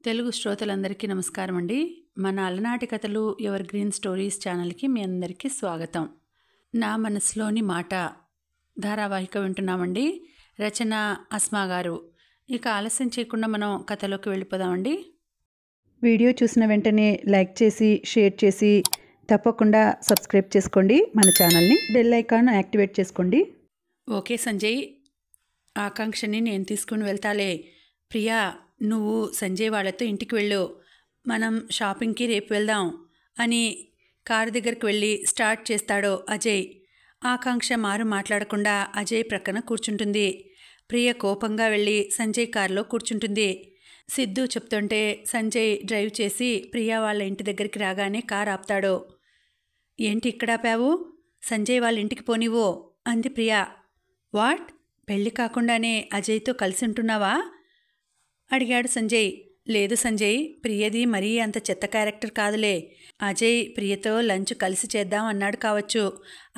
తెలుగు శ్రోతలందరికీ నమస్కారం అండి. మన అలనాటి కథలు ఎవర్ గ్రీన్ స్టోరీస్ ఛానల్కి మీ అందరికీ స్వాగతం. నా మనసులోని మాట ధారావాహిక వింటున్నామండి. రచన అస్మా గారు. ఇక ఆలస్యం చేయకుండా మనం కథలోకి వెళ్ళిపోదామండి. వీడియో చూసిన వెంటనే లైక్ చేసి షేర్ చేసి తప్పకుండా సబ్స్క్రైబ్ చేసుకోండి. మన ఛానల్ని బెల్ ఐకాన్ యాక్టివేట్ చేసుకోండి. ఓకే సంజయ్, ఆకాంక్షని నేను తీసుకుని వెళ్తాలే. ప్రియా, నువ్వు సంజయ్ వాళ్ళతో ఇంటికి వెళ్ళు, మనం షాపింగ్కి రేపు వెళ్దాం అని కారు దగ్గరికి వెళ్ళి స్టార్ట్ చేస్తాడో అజయ్. ఆకాంక్ష మారు మాట్లాడకుండా అజయ్ ప్రక్కన కూర్చుంటుంది. ప్రియ కోపంగా వెళ్ళి సంజయ్ కారులో కూర్చుంటుంది. సిద్ధు చెప్తుంటే సంజయ్ డ్రైవ్ చేసి ప్రియా వాళ్ళ ఇంటి దగ్గరికి రాగానే కారు ఆపుతాడు. ఏంటి ఇక్కడ ఆపావు? సంజయ్ వాళ్ళ ఇంటికి పోనివో అంది ప్రియా. వాట్, పెళ్ళి కాకుండానే అజయ్తో కలిసి ఉంటున్నావా అడిగాడు సంజయ్. లేదు సంజయ్, ప్రియది మరీ అంత చెత్త క్యారెక్టర్ కాదులే. అజయ్ ప్రియతో లంచ్ కలిసి చేద్దాం అన్నాడు కావచ్చు,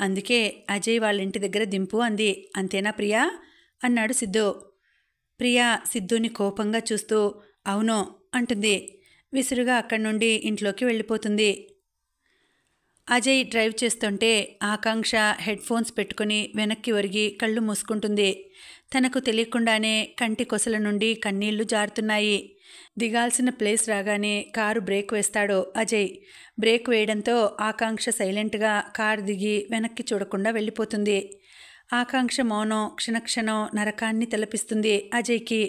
అందుకే అజయ్ వాళ్ళ ఇంటి దగ్గర దింపు అంది. అంతేనా ప్రియా అన్నాడు సిద్ధు. ప్రియా సిద్ధుని కోపంగా చూస్తూ అవును అంటుంది. విసురుగా అక్కడి నుండి ఇంట్లోకి వెళ్ళిపోతుంది. అజయ్ డ్రైవ్ చేస్తుంటే ఆకాంక్ష హెడ్ ఫోన్స్ పెట్టుకుని వెనక్కి ఒరిగి కళ్ళు మూసుకుంటుంది. తనకు తెలియకుండానే కంటి కొసల నుండి కన్నీళ్లు జారుతున్నాయి. దిగాల్సిన ప్లేస్ రాగానే కారు బ్రేక్ వేస్తాడు అజయ్. బ్రేక్ వేయడంతో ఆకాంక్ష సైలెంట్గా కారు దిగి వెనక్కి చూడకుండా వెళ్ళిపోతుంది. ఆకాంక్ష మౌనం క్షణక్షణం నరకాన్ని తలపిస్తుంది అజయ్కి.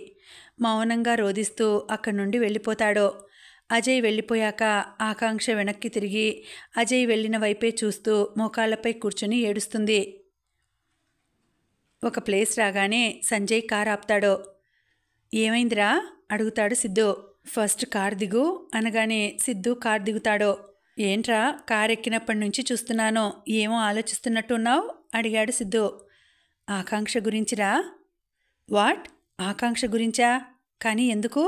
మౌనంగా రోదిస్తూ అక్కడి నుండి వెళ్ళిపోతాడు. అజయ్ వెళ్ళిపోయాక ఆకాంక్ష వెనక్కి తిరిగి అజయ్ వెళ్ళిన వైపే చూస్తూ మోకాళ్లపై కూర్చుని ఏడుస్తుంది. ఒక ప్లేస్ రాగానే సంజయ్ కారు ఆపుతాడు. ఏమైందిరా అడుగుతాడు సిద్ధు. ఫస్ట్ కార్ దిగు అనగానే సిద్ధు కార్ దిగుతాడు. ఏంట్రా, కారు ఎక్కినప్పటి నుంచి చూస్తున్నాను, ఏమో ఆలోచిస్తున్నట్టున్నావు అడిగాడు సిద్ధు. ఆకాంక్ష గురించిరా. వాట్, ఆకాంక్ష గురించా? కానీ ఎందుకు?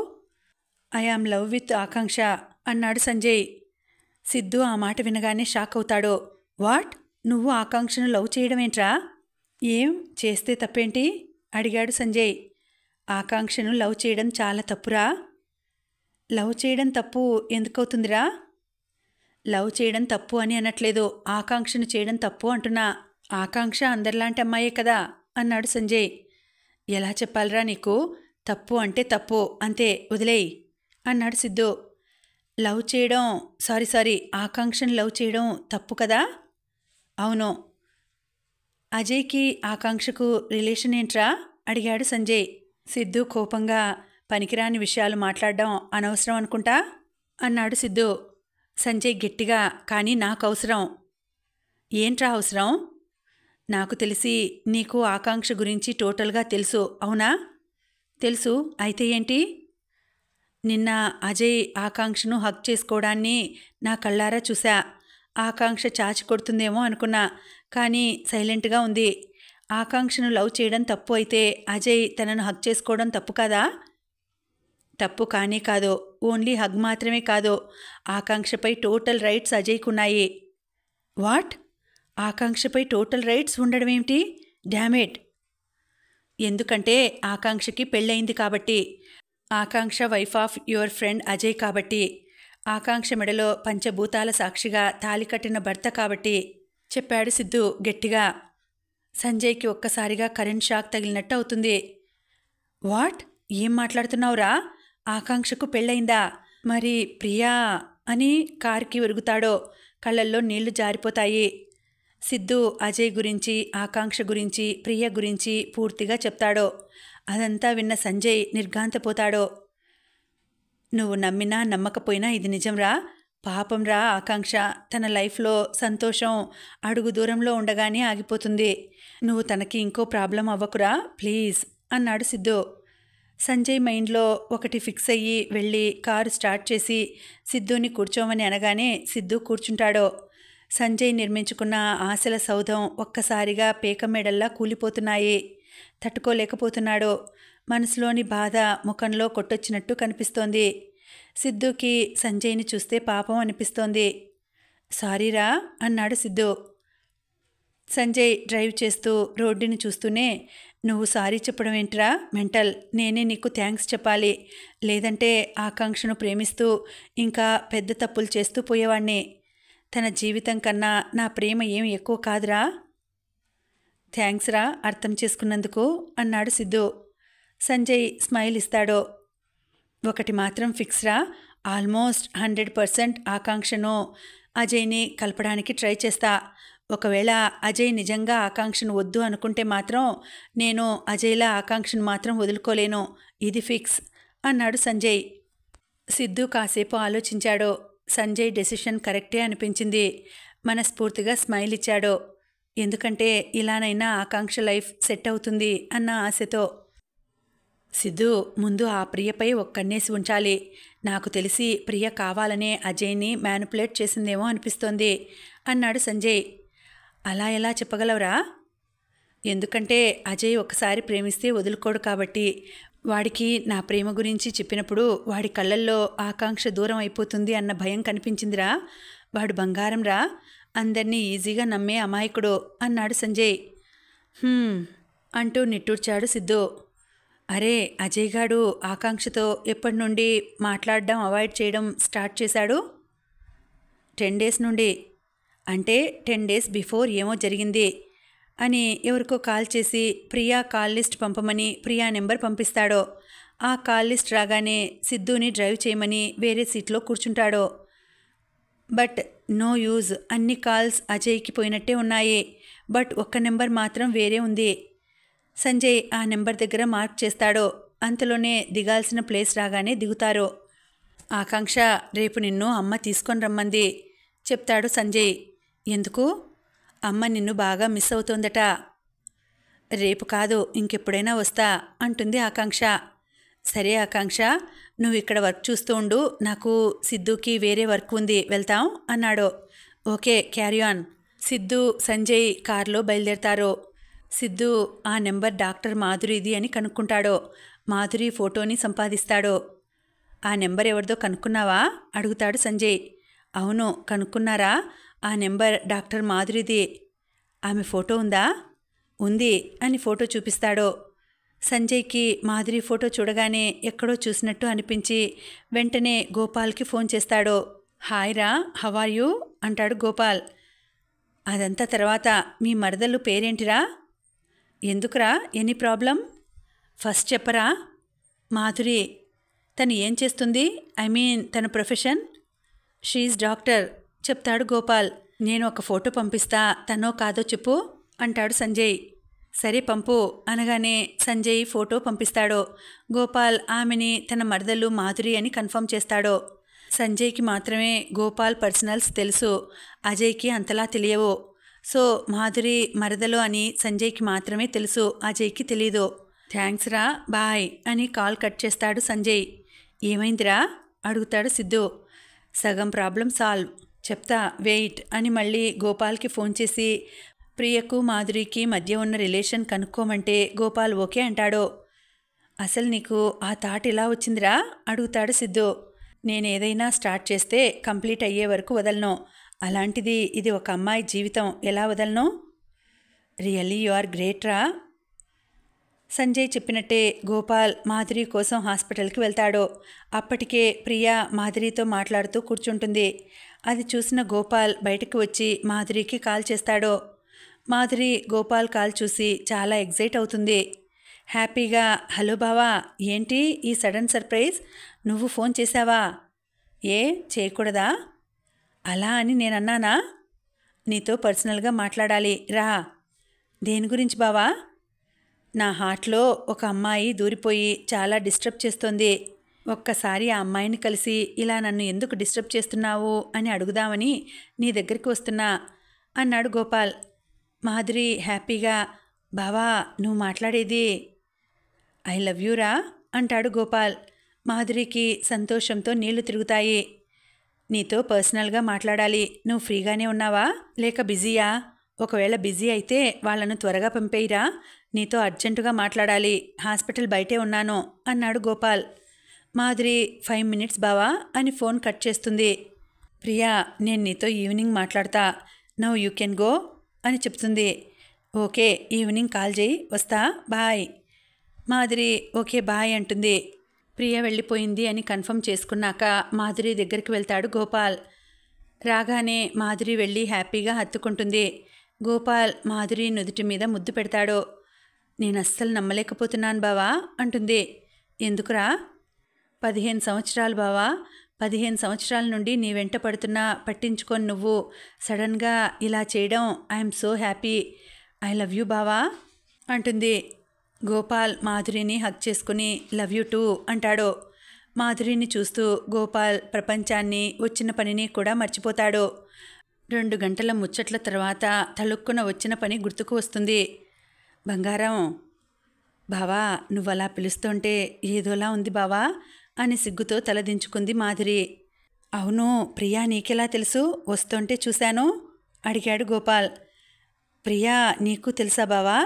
ఐ యామ్ లవ్ విత్ ఆకాంక్ష అన్నాడు సంజయ్. సిద్ధు ఆ మాట వినగానే షాక్ అవుతాడు. వాట్, నువ్వు ఆకాంక్షను లవ్ చేయడమేంట్రా? ఏం చేస్తే తప్పేంటి అడిగాడు సంజయ్. ఆకాంక్షను లవ్ చేయడం చాలా తప్పురా. లవ్ చేయడం తప్పు ఎందుకవుతుందిరా? లవ్ చేయడం తప్పు అని అనట్లేదు, ఆకాంక్షను చేయడం తప్పు అంటున్నా. ఆకాంక్ష అందరిలాంటి అమ్మాయే కదా అన్నాడు సంజయ్. ఎలా చెప్పాలిరా నీకు? తప్పు అంటే తప్పు, అంతే, వదిలేయ్ అన్నాడు సిద్ధు. లవ్ చేయడం సారీ ఆకాంక్షను లవ్ చేయడం తప్పు కదా? అవును. అజయ్కి ఆకాంక్షకు రిలేషన్ ఏంట్రా అడిగాడు సంజయ్. సిద్ధు కోపంగా పనికిరాని విషయాలు మాట్లాడడం అనవసరం అనుకుంటా అన్నాడు సిద్ధు. సంజయ్ గట్టిగా కానీ నాకు అవసరం. ఏంట్రా అవసరం? నాకు తెలిసి నీకు ఆకాంక్ష గురించి టోటల్గా తెలుసు, అవునా? తెలుసు, అయితే ఏంటి? నిన్న అజయ్ ఆకాంక్షను హగ్ చేసుకోవడాన్ని నా కళ్ళారా చూసా. ఆకాంక్ష చాచి కొడుతుందేమో అనుకున్నా, కానీ సైలెంట్గా ఉంది. ఆకాంక్షను లవ్ చేయడం తప్పు అయితే అజయ్ తనను హగ్ చేసుకోవడం తప్పు కాదా? తప్పు కానీ కాదు, ఓన్లీ హగ్ మాత్రమే కాదు, ఆకాంక్షపై టోటల్ రైట్స్ అజయ్కున్నాయి. వాట్, ఆకాంక్షపై టోటల్ రైట్స్ ఉండడమేమిటి? డామేట్. ఎందుకంటే ఆకాంక్షకి పెళ్ళయింది కాబట్టి. Akanksha wife of your friend Ajay కాబట్టి. ఆకాంక్ష మెడలో పంచభూతాల సాక్షిగా తాళి కట్టిన భర్త కాబట్టి చెప్పాడు సిద్ధు గట్టిగా. సంజయ్కి ఒక్కసారిగా కరెంట్ షాక్ తగిలినట్టు అవుతుంది. వాట్, ఏం మాట్లాడుతున్నావురా? ఆకాంక్షకు పెళ్ళయిందా? మరి ప్రియా అని కారుకి ఒరుగుతాడో. కళ్ళల్లో నీళ్లు జారిపోతాయి. సిద్ధు అజయ్ గురించి, ఆకాంక్ష గురించి, ప్రియ గురించి పూర్తిగా చెప్తాడో. అదంతా విన్న సంజయ్ నిర్ఘాంతపోతాడో. నువ్వు నమ్మినా నమ్మకపోయినా ఇది నిజంరా. పాపంరా ఆకాంక్ష, తన లైఫ్లో సంతోషం అడుగు దూరంలో ఉండగానే ఆగిపోతుంది. నువ్వు తనకి ఇంకో ప్రాబ్లం అవ్వకురా ప్లీజ్ అన్నాడు సిద్ధు. సంజయ్ మైండ్లో ఒకటి ఫిక్స్ అయ్యి వెళ్ళి కారు స్టార్ట్ చేసి సిద్ధుని కూర్చోమని అనగానే సిద్ధు కూర్చుంటాడో. సంజయ్ నిర్మించుకున్న ఆశల సౌధం ఒక్కసారిగా పేకమేడల్లా కూలిపోతున్నాయి. తట్టుకోలేకపోతున్నాడు. మనసులోని బాధ ముఖంలో కొట్టొచ్చినట్టు కనిపిస్తోంది. సిద్ధుకి సంజయ్ని చూస్తే పాపం అనిపిస్తోంది. సారీరా అన్నాడు సిద్ధు. సంజయ్ డ్రైవ్ చేస్తూ రోడ్డుని చూస్తూనే నువ్వు సారీ చెప్పడం ఏంట్రా మెంటల్? నేనే నీకు థ్యాంక్స్ చెప్పాలి. లేదంటే ఆకాంక్షను ప్రేమిస్తూ ఇంకా పెద్ద తప్పులు చేస్తూ పోయేవాణ్ణి. తన జీవితం కన్నా నా ప్రేమ ఏం ఎక్కువ కాదురా. థ్యాంక్స్ రా అర్థం చేసుకున్నందుకు అన్నాడు సిద్ధు. సంజయ్ స్మైల్ ఇస్తాడు. ఒకటి మాత్రం ఫిక్స్ రా, ఆల్మోస్ట్ 100% ఆకాంక్షను అజయ్ని కలపడానికి ట్రై చేస్తా. ఒకవేళ అజయ్ నిజంగా ఆకాంక్షను వద్దు అనుకుంటే మాత్రం నేను అజయ్లా ఆకాంక్షను మాత్రం వదులుకోలేను. ఇది ఫిక్స్ అన్నాడు సంజయ్. సిద్ధు కాసేపు ఆలోచించాడు. సంజయ్ డెసిషన్ కరెక్టే అనిపించింది. మనస్ఫూర్తిగా స్మైల్ ఇచ్చాడు. ఎందుకంటే ఇలానైనా ఆకాంక్ష లైఫ్ సెట్ అవుతుంది అన్న ఆశతో. సిద్ధు, ముందు ఆ ప్రియపై ఒక్కన్నేసి ఉంచాలి. నాకు తెలిసి ప్రియ కావాలనే అజయ్ని మ్యానిపులేట్ చేసిందేమో అనిపిస్తోంది అన్నాడు సంజయ్. అలా ఎలా చెప్పగలవురా? ఎందుకంటే అజయ్ ఒకసారి ప్రేమిస్తే వదులుకోడు కాబట్టి. వాడికి నా ప్రేమ గురించి చెప్పినప్పుడు వాడి కళ్ళల్లో ఆకాంక్ష దూరం అయిపోతుంది అన్న భయం కనిపించిందిరా. వాడు బంగారం రా, అందరినీ ఈజీగా నమ్మే అమాయకుడు అన్నాడు సంజయ్. అంటూ నిట్టూర్చాడు సిద్ధు. అరే, అజయ్ గాడు ఆకాంక్షతో ఎప్పటి నుండి మాట్లాడడం అవాయిడ్ చేయడం స్టార్ట్ చేశాడు? 10 days నుండి. అంటే 10 days బిఫోర్ ఏమో జరిగింది అని ఎవరికో కాల్ చేసి ప్రియా కాల్ లిస్ట్ పంపమని ప్రియా నెంబర్ పంపిస్తాడో. ఆ కాల్ లిస్ట్ రాగానే సిద్ధుని డ్రైవ్ చేయమని వేరే సీట్లో కూర్చుంటాడో. బట్ నో యూజ్, అన్ని కాల్స్ అజయ్కి పోయినట్టే ఉన్నాయి. బట్ ఒక్క నెంబర్ మాత్రం వేరే ఉంది. సంజయ్ ఆ నెంబర్ దగ్గర మార్క్ చేస్తాడో. అంతలోనే దిగాల్సిన ప్లేస్ రాగానే దిగుతారు. ఆకాంక్ష రేపు నిన్ను అమ్మ తీసుకొని రమ్మంది చెప్తాడు సంజయ్. ఎందుకు? అమ్మ నిన్ను బాగా మిస్ అవుతోందట. రేపు కాదు, ఇంకెప్పుడైనా వస్తా అంటుంది ఆకాంక్ష. సరే ఆకాంక్ష, నువ్వు ఇక్కడ వర్క్ చూస్తూ ఉండు, నాకు సిద్ధుకి వేరే వర్క్ ఉంది, వెళ్తాం అన్నాడు. Okay, carry on. Siddhu Sanjay కారులో బయలుదేరతారు. సిద్ధు ఆ నెంబర్ డాక్టర్ మాధురిది అని కనుక్కుంటాడు. మాధురి ఫోటోని సంపాదిస్తాడు. ఆ నెంబర్ ఎవరిదో కనుక్కున్నావా అడుగుతాడు సంజయ్. అవును, కనుక్కున్నారా? ఆ నెంబర్ డాక్టర్ మాధురిది. ఆమె ఫోటో ఉందా? ఉంది అని ఫోటో చూపిస్తాడు. సంజయ్కి మాధురి ఫోటో చూడగానే ఎక్కడో చూసినట్టు అనిపించి వెంటనే గోపాల్కి ఫోన్ చేస్తాడు. హాయ్ రా, హౌ ఆర్ యూ అంటాడు గోపాల్. అదంతా తర్వాత, మీ మరదలు పేరేంటిరా? ఎందుకురా, ఎనీ ప్రాబ్లం? ఫస్ట్ చెప్పరా. మాధురి. తను ఏం చేస్తుంది? ఐ మీన్ తన ప్రొఫెషన్? షీఈస్ డాక్టర్ చెప్తాడు గోపాల్. నేను ఒక ఫోటో పంపిస్తా, తనో కాదో చెప్పు అంటాడు సంజయ్. సరే పంపు అనగానే సంజయ్ ఫోటో పంపిస్తాడు. గోపాల్ ఆమెని తన మరదలు మాధురి అని కన్ఫర్మ్ చేస్తాడు. సంజయ్కి మాత్రమే గోపాల్ పర్సనల్స్ తెలుసు, అజయ్కి అంతలా తెలియవు. సో మాధురి మరదలు అని సంజయ్కి మాత్రమే తెలుసు, అజయ్కి తెలీదు. థ్యాంక్స్ రా, బాయ్ అని కాల్ కట్ చేస్తాడు సంజయ్. ఏమైందిరా అడుగుతాడు సిద్ధు. సగం ప్రాబ్లం సాల్వ్, చెప్తా వెయిట్ అని మళ్ళీ గోపాల్కి ఫోన్ చేసి ప్రియకు మాధురికి మధ్య ఉన్న రిలేషన్ కనుక్కోమంటే గోపాల్ ఓకే అంటాడు. అసలు నీకు ఆ థాట్ ఎలా వచ్చిందిరా అడుగుతాడు సిద్ధు. నేనేదైనా స్టార్ట్ చేస్తే కంప్లీట్ అయ్యే వరకు వదలను, అలాంటిది ఇది ఒక అమ్మాయి జీవితం, ఎలా వదలను? రియల్లీ యు ఆర్ గ్రేట్ రా. సంజయ్ చెప్పినట్టే గోపాల్ మాధురి కోసం హాస్పిటల్కి వెళ్తాడు. అప్పటికే ప్రియా మాధురితో మాట్లాడుతూ కూర్చుంటుంది. అది చూసిన గోపాల్ బయటకు వచ్చి మాధురికి కాల్ చేస్తాడు. మాధురి గోపాల్ కాల్ చూసి చాలా ఎగ్జైట్ అవుతుంది. హ్యాపీగా హలో బావా, ఏంటి ఈ సడన్ సర్ప్రైజ్, నువ్వు ఫోన్ చేశావా? ఏ చేయకూడదా? అలా అని నేనన్నానా? నీతో పర్సనల్గా మాట్లాడాలి రా. దేని గురించి బావా? నా హార్ట్లో ఒక అమ్మాయి దూరిపోయి చాలా డిస్టర్బ్ చేస్తోంది. ఒక్కసారి ఆ అమ్మాయిని కలిసి ఇలా నన్ను ఎందుకు డిస్టర్బ్ చేస్తున్నావు అని అడుగుదామని నీ దగ్గరికి వస్తున్నా అన్నాడు గోపాల్. మాధురి హ్యాపీగా బావా నువ్వు మాట్లాడేది ఐ లవ్ యూ రా అంటాడు గోపాల్. మాధురికి సంతోషంతో నీళ్లు తిరుగుతాయి. నీతో పర్సనల్గా మాట్లాడాలి, నువ్వు ఫ్రీగానే ఉన్నావా లేక బిజీయా? ఒకవేళ బిజీ అయితే వాళ్ళను త్వరగా పంపేయిరా, నీతో అర్జెంటుగా మాట్లాడాలి, హాస్పిటల్ బయటే ఉన్నాను అన్నాడు గోపాల్. మాధురి 5 minutes బావా అని ఫోన్ కట్ చేస్తుంది. ప్రియా, నేను నీతో ఈవినింగ్ మాట్లాడతా, నౌ యూ కెన్ గో అని చెప్తుంది. ఓకే, ఈవినింగ్ కాల్ చేయి, వస్తా, బాయ్. మాధురి ఓకే బాయ్ అంటుంది. ప్రియ వెళ్ళిపోయింది అని కన్ఫర్మ్ చేసుకున్నాక మాధురి దగ్గరికి వెళ్తాడు గోపాల్. రాగానే మాధురి వెళ్ళి హ్యాపీగా హత్తుకుంటుంది. గోపాల్ మాధురి నుదుటి మీద ముద్దు పెడతాడు. నేను అస్సలు నమ్మలేకపోతున్నాను బావా అంటుంది. ఎందుకురా? 15 సంవత్సరాలు బావా, 15 సంవత్సరాల నుండి నీ వెంట పడుతున్నా పట్టించుకొని నువ్వు సడన్గా ఇలా చేయడం I'm so happy. I love you బావా అంటుంది. గోపాల్ మాధురిని హగ్ చేసుకుని లవ్ యూ టూ అంటాడు. మాధురిని చూస్తూ గోపాల్ ప్రపంచాన్ని, వచ్చిన పనిని కూడా మర్చిపోతాడు. 2 గంటల ముచ్చట్ల తర్వాత తళుక్కున వచ్చిన పని గుర్తుకు వస్తుంది. బంగారం, బావా నువ్వలా పిలుస్తుంటే ఏదోలా ఉంది బావా అని సిగ్గుతో తలదించుకుంది మాధురి. అవును, ప్రియా నీకెలా తెలుసు? వస్తుంటే చూశాను అడిగాడు గోపాల్. ప్రియా నీకు తెలుసా బావా?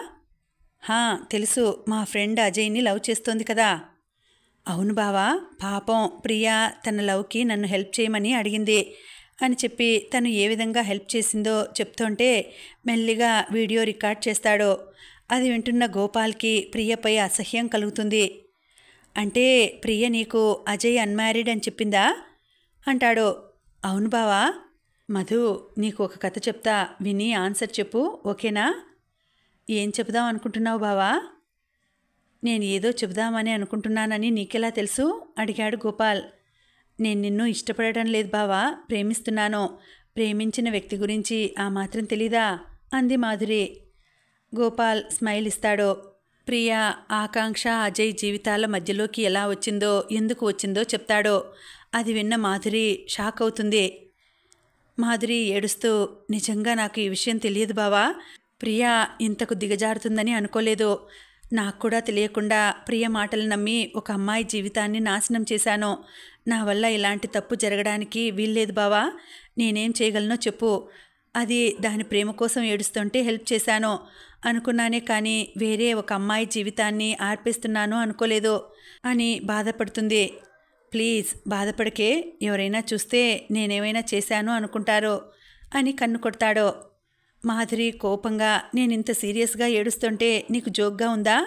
హా తెలుసు, మా ఫ్రెండ్ అజయ్ని లవ్ చేస్తోంది కదా. అవును బావా, పాపం ప్రియా తన లవ్కి నన్ను హెల్ప్ చేయమని అడిగింది అని చెప్పి తను ఏ విధంగా హెల్ప్ చేసిందో చెప్తుంటే మెల్లిగా వీడియో రికార్డ్ చేస్తాడు. అది వింటున్న గోపాల్కి ప్రియపై అసహ్యం కలుగుతుంది. అంటే ప్రియ నీకు అజయ్ అన్మ్యారీడ్ అని చెప్పిందా అంటాడు. అవును బావా. మధు, నీకు ఒక కథ చెప్తా, విని ఆన్సర్ చెప్పు, ఓకేనా? ఏం చెప్దాం అనుకుంటున్నావు బావా? నేను ఏదో చెబుదామని అనుకుంటున్నానని నీకెలా తెలుసు అడిగాడు గోపాల్. నేను నిన్ను ఇష్టపడటం లేదు బావా, ప్రేమిస్తున్నాను. ప్రేమించిన వ్యక్తి గురించి ఆ మాత్రం తెలీదా అంది మాధురి. గోపాల్ స్మైల్ ఇస్తాడు. ప్రియా, ఆకాంక్ష, అజయ్ జీవితాల మధ్యలోకి ఎలా వచ్చిందో, ఎందుకు వచ్చిందో చెప్తాడు. అది విన్న మాధురి షాక్ అవుతుంది. మాధురి ఏడుస్తూ, నిజంగా నాకు ఈ విషయం తెలియదు బావా. ప్రియా ఇంతకు దిగజారుతుందని అనుకోలేదు. నాకు కూడా తెలియకుండా ప్రియ మాటలు నమ్మి ఒక అమ్మాయి జీవితాన్ని నాశనం చేశాను. నా వల్ల ఇలాంటి తప్పు జరగడానికి వీల్లేదు బావా. నేనేం చేయగలనో చెప్పు. అది దాని ప్రేమ కోసం ఏడుస్తుంటే హెల్ప్ చేశాను అనుకున్నానే, కానీ వేరే ఒక అమ్మాయి జీవితాన్ని ఆర్పేస్తున్నాను అనుకోలేదు అని బాధపడుతుంది. ప్లీజ్ బాధపడకే, ఎవరైనా చూస్తే నేనేమైనా చేశాను అనుకుంటారు అని కన్ను కొడతాడు. మాధురి కోపంగా, నేనింత సీరియస్గా ఏడుస్తుంటే నీకు జోక్గా ఉందా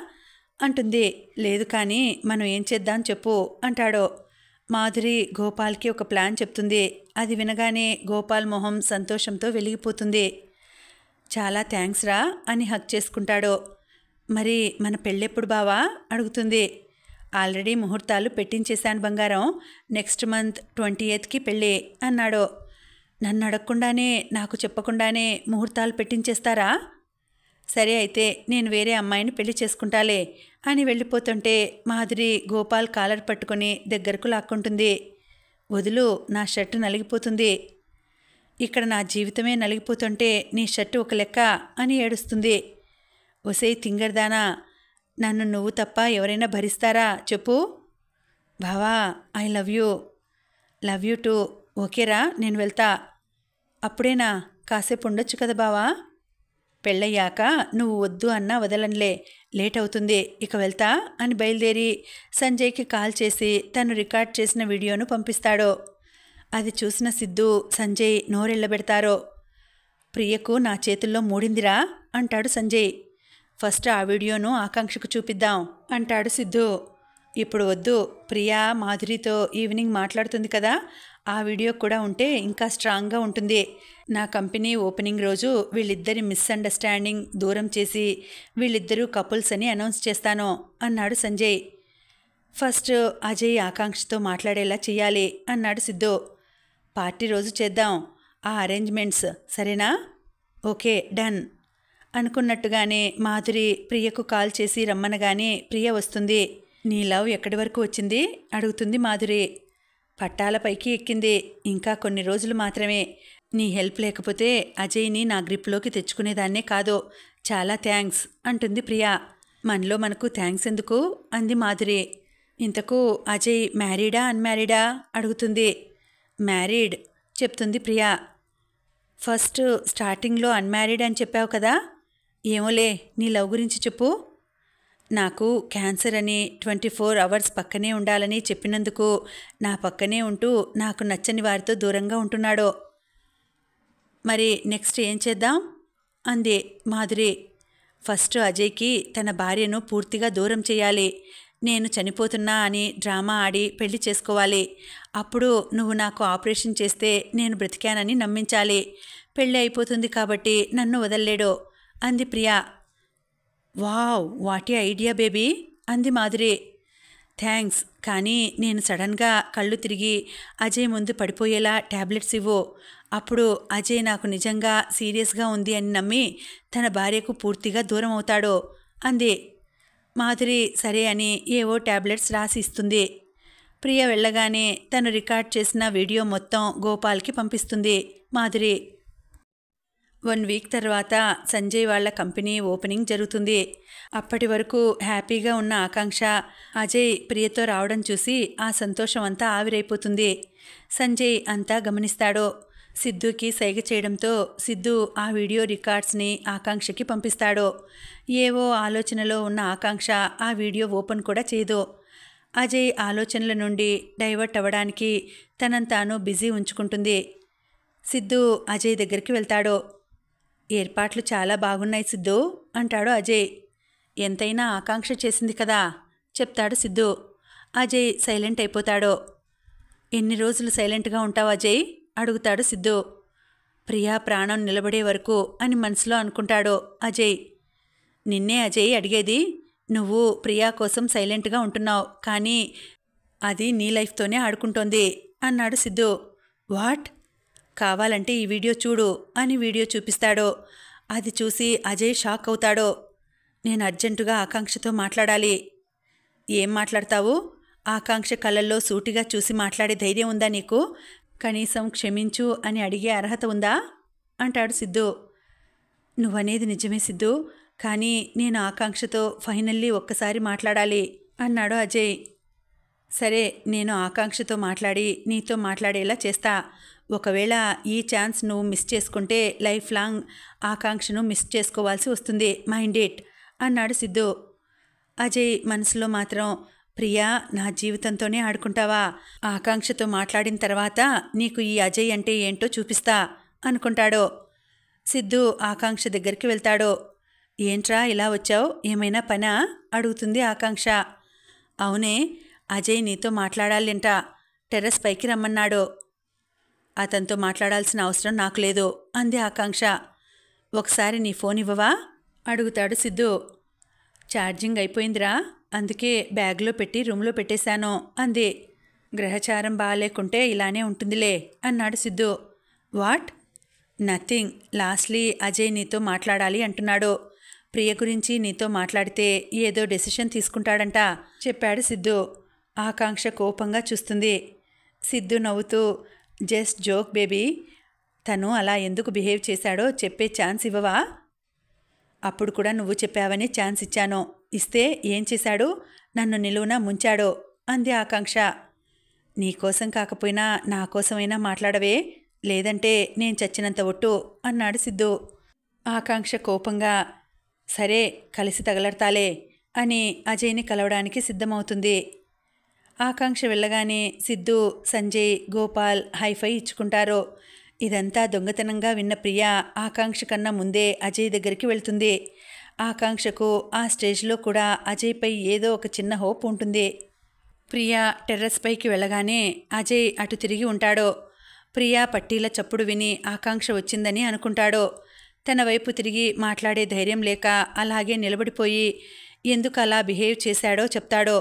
అంటుంది. లేదు కానీ మనం ఏం చేద్దాం చెప్పు అంటాడు. మాధురి గోపాల్కి ఒక ప్లాన్ చెప్తుంది. అది వినగానే గోపాల్ మొహం సంతోషంతో వెలిగిపోతుంది. చాలా థ్యాంక్స్ రా అని హగ్ చేసుకుంటాడు. మరి మన పెళ్ళెప్పుడు బావా అడుగుతుంది. ఆల్రెడీ ముహూర్తాలు పెట్టించేశాను బంగారం, నెక్స్ట్ మంత్ 28కి పెళ్ళి అన్నాడు. నన్ను అడగకుండానే, నాకు చెప్పకుండానే ముహూర్తాలు పెట్టించేస్తారా? సరే అయితే నేను వేరే అమ్మాయిని పెళ్లి చేసుకుంటాలే అని వెళ్ళిపోతుంటే మాధురి గోపాల్ కాలర్ పట్టుకొని దగ్గరకు లాక్కుంటుంది. వదులు, నా షర్టు నలిగిపోతుంది. ఇక్కడ నా జీవితమే నలిగిపోతుంటే నీ షర్టు ఒక లెక్క అని ఏడుస్తుంది. ఒసే తింగర్దానా, నన్ను నువ్వు తప్ప ఎవరైనా భరిస్తారా చెప్పు? బావా, I love you. Love you two. ఓకేరా, నేను వెళ్తా. అప్పుడేనా? కాసేపు ఉండొచ్చు కదా బావా. పెళ్ళయ్యాక నువ్వు వద్దు అన్నా వదలనులే, లేట్ అవుతుంది, ఇక వెళ్తా అని బయలుదేరి సంజయ్కి కాల్ చేసి తను రికార్డ్ చేసిన వీడియోను పంపిస్తాడు. అది చూసిన సిద్ధు, సంజయ్ నోరెళ్ళబెడతారు. ప్రియకు నా చేతుల్లో మూడిందిరా అంటాడు సంజయ్. ఫస్ట్ ఆ వీడియోను ఆకాంక్షకు చూపిద్దాం అంటాడు సిద్ధు. ఇప్పుడు వద్దు, ప్రియా మాధురితో ఈవినింగ్ మాట్లాడుతుంది కదా, ఆ వీడియో కూడా ఉంటే ఇంకా స్ట్రాంగ్గా ఉంటుంది. నా కంపెనీ ఓపెనింగ్ రోజు వీళ్ళిద్దరి మిస్అండర్స్టాండింగ్ దూరం చేసి వీళ్ళిద్దరూ కపుల్స్ అని అనౌన్స్ చేస్తాను అన్నాడు సంజయ్. ఫస్ట్ అజయ్ ఆకాంక్షతో మాట్లాడేలా చెయ్యాలి అన్నాడు సిద్ధు. పార్టీ రోజు చేద్దాం ఆ అరేంజ్మెంట్స్, సరేనా? ఓకే, డన్ అనుకున్నట్టుగానే మాధురి ప్రియకు కాల్ చేసి రమ్మనగానే ప్రియ వస్తుంది. నీ లవ్ ఎక్కడి వరకు వచ్చింది అడుగుతుంది మాధురి. పట్టాలపైకి ఎక్కింది, ఇంకా కొన్ని రోజులు మాత్రమే. నీ హెల్ప్ లేకపోతే అజయ్ని నా గ్రిప్లోకి తెచ్చుకునేదాన్నే కాదు. చాలా థ్యాంక్స్ అంటుంది ప్రియా. మనలో మనకు థ్యాంక్స్ ఎందుకు అంది మాధురి. ఇంతకు అజయ్ మ్యారీడా అన్మ్యారీడా అడుగుతుంది. మ్యారీడ్ చెప్తుంది ప్రియా. ఫస్ట్ స్టార్టింగ్లో అన్మ్యారీడ్ అని చెప్పావు కదా, ఏమోలే నీ లవ్ గురించి చెప్పు. నాకు క్యాన్సర్ అని 24 అవర్స్ పక్కనే ఉండాలని చెప్పినందుకు నా పక్కనే ఉంటూ నాకు నచ్చని వారితో దూరంగా ఉంటున్నాడు. మరి నెక్స్ట్ ఏం చేద్దాం అంది మాధురి. ఫస్ట్ అజయ్కి తన భార్యను పూర్తిగా దూరం చేయాలి. నేను చనిపోతున్నా అని డ్రామా ఆడి పెళ్లి చేసుకోవాలి. అప్పుడు నువ్వు నాకు ఆపరేషన్ చేస్తే నేను బ్రతికానని నమ్మించాలి. పెళ్ళి అయిపోతుంది కాబట్టి నన్ను వదల్లేడు అంది Priya. Wow, what a idea baby అంది మాధురి. థ్యాంక్స్, కానీ నేను సడన్గా కళ్ళు తిరిగి అజయ్ ముందు పడిపోయేలా ట్యాబ్లెట్స్ ఇవ్వు. అప్పుడు అజయ్ నాకు నిజంగా సీరియస్గా ఉంది అని నమ్మి తన భార్యకు పూర్తిగా దూరం అవుతాడు అంది. మాధురి సరే అని ఏవో ట్యాబ్లెట్స్ రాసి ఇస్తుంది. ప్రియ వెళ్ళగానే తను రికార్డ్ చేసిన వీడియో మొత్తం గోపాల్కి పంపిస్తుంది మాధురి. 1 వీక్ తర్వాత సంజయ్ వాళ్ళ కంపెనీ ఓపెనింగ్ జరుగుతుంది. అప్పటి వరకు హ్యాపీగా ఉన్న ఆకాంక్ష అజయ్ ప్రియతో రావడం చూసి ఆ సంతోషం అంతా ఆవిరైపోతుంది. సంజయ్ అంతా గమనిస్తాడు. సిద్ధుకి సైగ చేయడంతో సిద్ధు ఆ వీడియో రికార్డ్స్ని ఆకాంక్షకి పంపిస్తాడు. ఏవో ఆలోచనలో ఉన్న ఆకాంక్ష ఆ వీడియో ఓపెన్ కూడా చేయదు. అజయ్ ఆలోచనల నుండి డైవర్ట్ అవ్వడానికి తనంతాను బిజీ ఉంచుకుంటుంది. సిద్ధు అజయ్ దగ్గరికి వెళ్తాడు. ఏర్పాట్లు చాలా బాగున్నాయి సిద్ధు అంటాడు అజయ్. ఎంతైనా ఆకాంక్ష చేసింది కదా చెప్తాడు సిద్ధు. అజయ్ సైలెంట్ అయిపోతాడు. ఎన్ని రోజులు సైలెంట్గా ఉంటావు అజయ్ అడుగుతాడు సిద్ధు. ప్రియా ప్రాణం నిలబడే వరకు అని మనసులో అనుకుంటాడు అజయ్. నిన్నే అజయ్ అడిగేది. నువ్వు ప్రియా కోసం సైలెంట్గా ఉంటున్నావు, కానీ అది నీ లైఫ్తోనే ఆడుకుంటోంది అన్నాడు సిద్ధు. వాట్? కావాలంటే ఈ వీడియో చూడు అని వీడియో చూపిస్తాడు. అది చూసి అజయ్ షాక్ అవుతాడు. నేను అర్జెంటుగా ఆకాంక్షతో మాట్లాడాలి. ఏం మాట్లాడతావు? ఆకాంక్ష కళ్ళల్లో సూటిగా చూసి మాట్లాడే ధైర్యం ఉందా నీకు? కనీసం క్షమించు అని అడిగే అర్హత ఉందా అంటాడు సిద్ధు. నువ్వనేది నిజమే సిద్ధు, కానీ నేను ఆకాంక్షతో ఫైనల్లీ ఒక్కసారి మాట్లాడాలి అన్నాడు అజయ్. సరే, నేను ఆకాంక్షతో మాట్లాడి నీతో మాట్లాడేలా చేస్తా. ఒకవేళ ఈ ఛాన్స్ నువ్వు మిస్ చేసుకుంటే లైఫ్ లాంగ్ ఆకాంక్షను మిస్ చేసుకోవాల్సి వస్తుంది. మైండ్ ఇట్ అన్నాడు సిద్ధు. అజయ్ మనసులో మాత్రం, ప్రియా నా జీవితంతోనే ఆడుకుంటావా? ఆకాంక్షతో మాట్లాడిన తర్వాత నీకు ఈ అజయ్ అంటే ఏంటో చూపిస్తా అనుకుంటాడు. సిద్ధు ఆకాంక్ష దగ్గరికి వెళ్తాడు. ఏంట్రా ఇలా వచ్చావు? ఏమైనా పనా అడుగుతుంది ఆకాంక్ష. అవునే, అజయ్ నీతో మాట్లాడాలంట. టెర్రస్ పైకి రమ్మన్నాడు. అతనితో మాట్లాడాల్సిన అవసరం నాకు లేదు అంది ఆకాంక్ష. ఒకసారి నీ ఫోన్ ఇవ్వవా అడుగుతాడు సిద్ధు. ఛార్జింగ్ అయిపోయిందిరా, అందుకే బ్యాగ్లో పెట్టి రూమ్లో పెట్టేశాను అంది. గ్రహచారం బాగాలేకుంటే ఇలానే ఉంటుందిలే అన్నాడు Siddhu. What? Nothing. Lastly Ajay నీతో మాట్లాడాలి అంటున్నాడు. ప్రియ గురించి నీతో మాట్లాడితే ఏదో డెసిషన్ తీసుకుంటాడంట చెప్పాడు సిద్ధు. ఆకాంక్ష కోపంగా చూస్తుంది. సిద్ధు నవ్వుతూ, జస్ట్ జోక్ బేబీ. తను అలా ఎందుకు బిహేవ్ చేశాడో చెప్పే ఛాన్స్ ఇవ్వవా? అప్పుడు కూడా నువ్వు చెప్పావని ఛాన్స్ ఇచ్చాను. ఇస్తే ఏం చేశాడు? నన్ను నిలువునా ముంచాడు అంది ఆకాంక్ష. నీకోసం కాకపోయినా నా కోసమైనా మాట్లాడవే, లేదంటే నేను చచ్చినంత ఒట్టు అన్నాడు సిద్ధు. ఆకాంక్ష కోపంగా, సరే కలిసి తగలడతాలే అని అజయ్ని కలవడానికి సిద్ధమవుతుంది. ఆకాంక్ష వెళ్ళగానే సిద్ధు, సంజయ్, గోపాల్ హైఫై ఇచ్చుకుంటారు. ఇదంతా దొంగతనంగా విన్న ప్రియ ఆకాంక్ష కన్నా ముందే అజయ్ దగ్గరికి వెళ్తుంది. ఆకాంక్షకు ఆ స్టేజ్లో కూడా అజయ్పై ఏదో ఒక చిన్న హోప్ ఉంటుంది. ప్రియ టెర్రస్ పైకి వెళ్ళగానే అజయ్ అటు తిరిగి ఉంటాడు. ప్రియా పట్టీల చప్పుడు విని ఆకాంక్ష వచ్చిందని అనుకుంటాడు. తన వైపు తిరిగి మాట్లాడే ధైర్యం లేక అలాగే నిలబడిపోయి ఎందుకు అలా బిహేవ్ చేశాడో చెప్తాడో.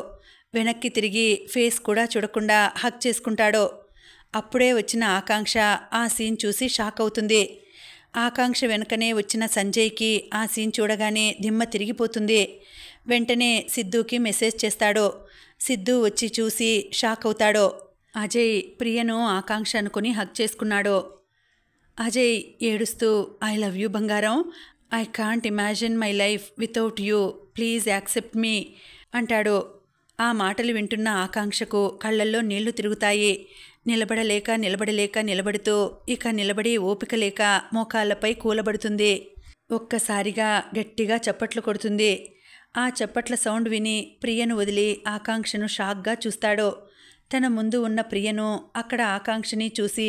వెనక్కి తిరిగి ఫేస్ కూడా చూడకుండా హగ్ చేసుకుంటాడు. అప్పుడే వచ్చిన ఆకాంక్ష ఆ సీన్ చూసి షాక్ అవుతుంది. ఆకాంక్ష వెనుకనే వచ్చిన సంజయ్కి ఆ సీన్ చూడగానే దిమ్మ తిరిగిపోతుంది. వెంటనే సిద్ధుకి మెసేజ్ చేస్తాడు. సిద్ధు వచ్చి చూసి షాక్ అవుతాడు. అజయ్ ప్రియను ఆకాంక్ష అనుకుని హగ్ చేసుకున్నాడు. అజయ్ ఏడుస్తూ, ఐ లవ్ యూ బంగారం, I can't imagine my life without you, please accept me అంటాడు. ఆ మాటలు వింటున్న ఆకాంక్షకు కళ్ళల్లో నీళ్లు తిరుగుతాయి. నిలబడలేక నిలబడుతూ ఇక నిలబడి ఓపిక లేక మోకాళ్ళపై కూలబడుతుంది. ఒక్కసారిగా గట్టిగా చప్పట్లు కొడుతుంది. ఆ చప్పట్ల సౌండ్ విని ప్రియను వదిలి ఆకాంక్షను షాక్గా చూస్తాడు. తన ముందు ఉన్న ప్రియను, అక్కడ ఆకాంక్షని చూసి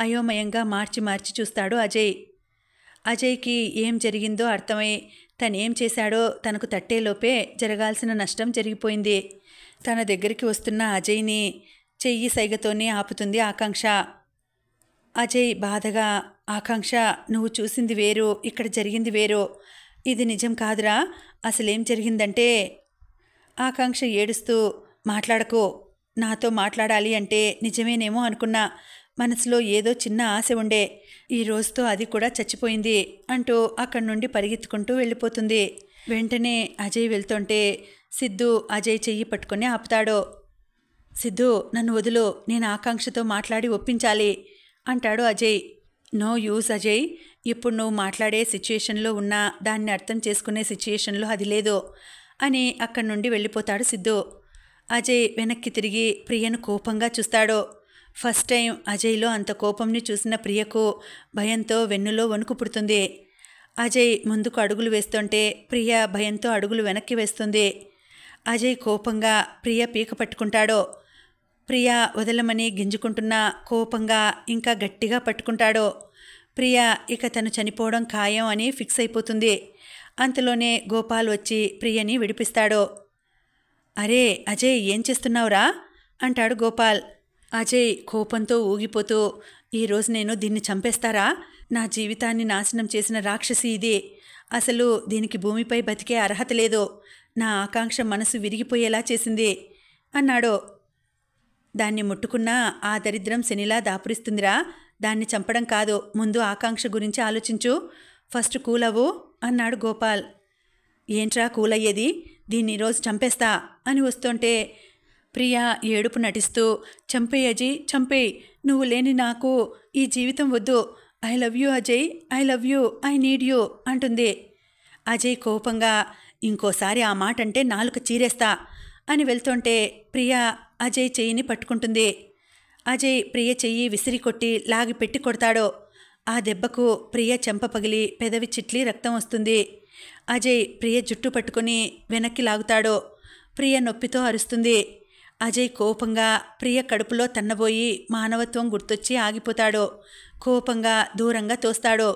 అయోమయంగా మార్చి చూస్తాడు అజయ్. అజయ్కి ఏం జరిగిందో అర్థమై తనేం చేశాడో తనకు తట్టేలోపే జరగాల్సిన నష్టం జరిగిపోయింది. తన దగ్గరికి వస్తున్న అజయ్ని చెయ్యి సైగతోనే ఆపుతుంది ఆకాంక్ష. అజయ్ బాధగా, ఆకాంక్ష నువ్వు చూసింది వేరు, ఇక్కడ జరిగింది వేరు, ఇది నిజం కాదురా, అసలేం జరిగిందంటే. ఆకాంక్ష ఏడుస్తూ, మాట్లాడకు, నాతో మాట్లాడాలి అంటే నిజమేనేమో అనుకున్నా, మనసులో ఏదో చిన్న ఆశ ఉండే, ఈ రోజుతో అది కూడా చచ్చిపోయింది అంటూ అక్కడి నుండి పరిగెత్తుకుంటూ వెళ్ళిపోతుంది. వెంటనే అజయ్ వెళ్తుంటే సిద్ధు అజయ్ చెయ్యి పట్టుకొని ఆపుతాడు. సిద్ధు, నన్ను వదులు, నేను ఆకాంక్షతో మాట్లాడి ఒప్పించాలి అంటాడు అజయ్. నో యూస్ అజయ్, ఇప్పుడు నువ్వు మాట్లాడే సిచ్యుయేషన్లో ఉన్నా దాన్ని అర్థం చేసుకునే సిచ్యుయేషన్లో అది లేదు అని అక్కడి నుండి వెళ్ళిపోతాడు సిద్ధు. అజయ్ వెనక్కి తిరిగి ప్రియను కోపంగా చూస్తాడు. ఫస్ట్ టైం అజయ్లో అంత కోపంని చూసిన ప్రియకు భయంతో వెన్నులో వణుకు పుడుతుంది. అజయ్ ముందుకు అడుగులు వేస్తుంటే ప్రియ భయంతో అడుగులు వెనక్కి వేస్తుంది. అజయ్ కోపంగా ప్రియ పీక పట్టుకుంటాడు. ప్రియ వదలమని గింజుకుంటున్నా కోపంగా ఇంకా గట్టిగా పట్టుకుంటాడు. ప్రియ ఇక తను చనిపోవడం ఖాయం అని ఫిక్స్ అయిపోతుంది. అంతలోనే గోపాల్ వచ్చి ప్రియని విడిపిస్తాడు. అరే అజయ్, ఏం చేస్తున్నావురా అంటాడు గోపాల్. అజయ్ కోపంతో ఊగిపోతూ, ఈరోజు నేను దీన్ని చంపేస్తారా? నా జీవితాన్ని నాశనం చేసిన రాక్షసి ఇది. అసలు దీనికి భూమిపై బతికే అర్హత లేదు. నా ఆకాంక్ష మనసు విరిగిపోయేలా చేసింది అన్నాడు. దాన్ని ముట్టుకున్నా ఆ దరిద్రం శనిలా దాపురిస్తుందిరా, దాన్ని చంపడం కాదు, ముందు ఆకాంక్ష గురించి ఆలోచించు, ఫస్ట్ కూల్ అవ్వు అన్నాడు గోపాల్. ఏంట్రా కూలయ్యేది, దీన్ని ఈరోజు చంపేస్తా అని వస్తుంటే ప్రియా ఏడుపు నటిస్తూ, చంపేయ్ అజయ్, చంపేయ్, నువ్వు లేని నాకు ఈ జీవితం వద్దు, I love you Ajay, I love you, I need you అంటుంది. అజయ్ కోపంగా, ఇంకోసారి ఆ మాట అంటే నాలుక చీరేస్తా అని వెళ్తుంటే ప్రియా అజయ్ చెయ్యిని పట్టుకుంటుంది. అజయ్ ప్రియ చెయ్యి విసిరి కొట్టి లాగి పెట్టి కొడతాడు. ఆ దెబ్బకు ప్రియ చెంప పగిలి పెదవి చిట్లి రక్తం వస్తుంది. అజయ్ ప్రియ జుట్టు పట్టుకుని వెనక్కి లాగుతాడు. ప్రియ నొప్పితో అరుస్తుంది. అజయ్ కోపంగా ప్రియ కడుపులో తన్నబోయి మానవత్వం గుర్తొచ్చి ఆగిపోతాడు. కోపంగా దూరంగా తోస్తాడు.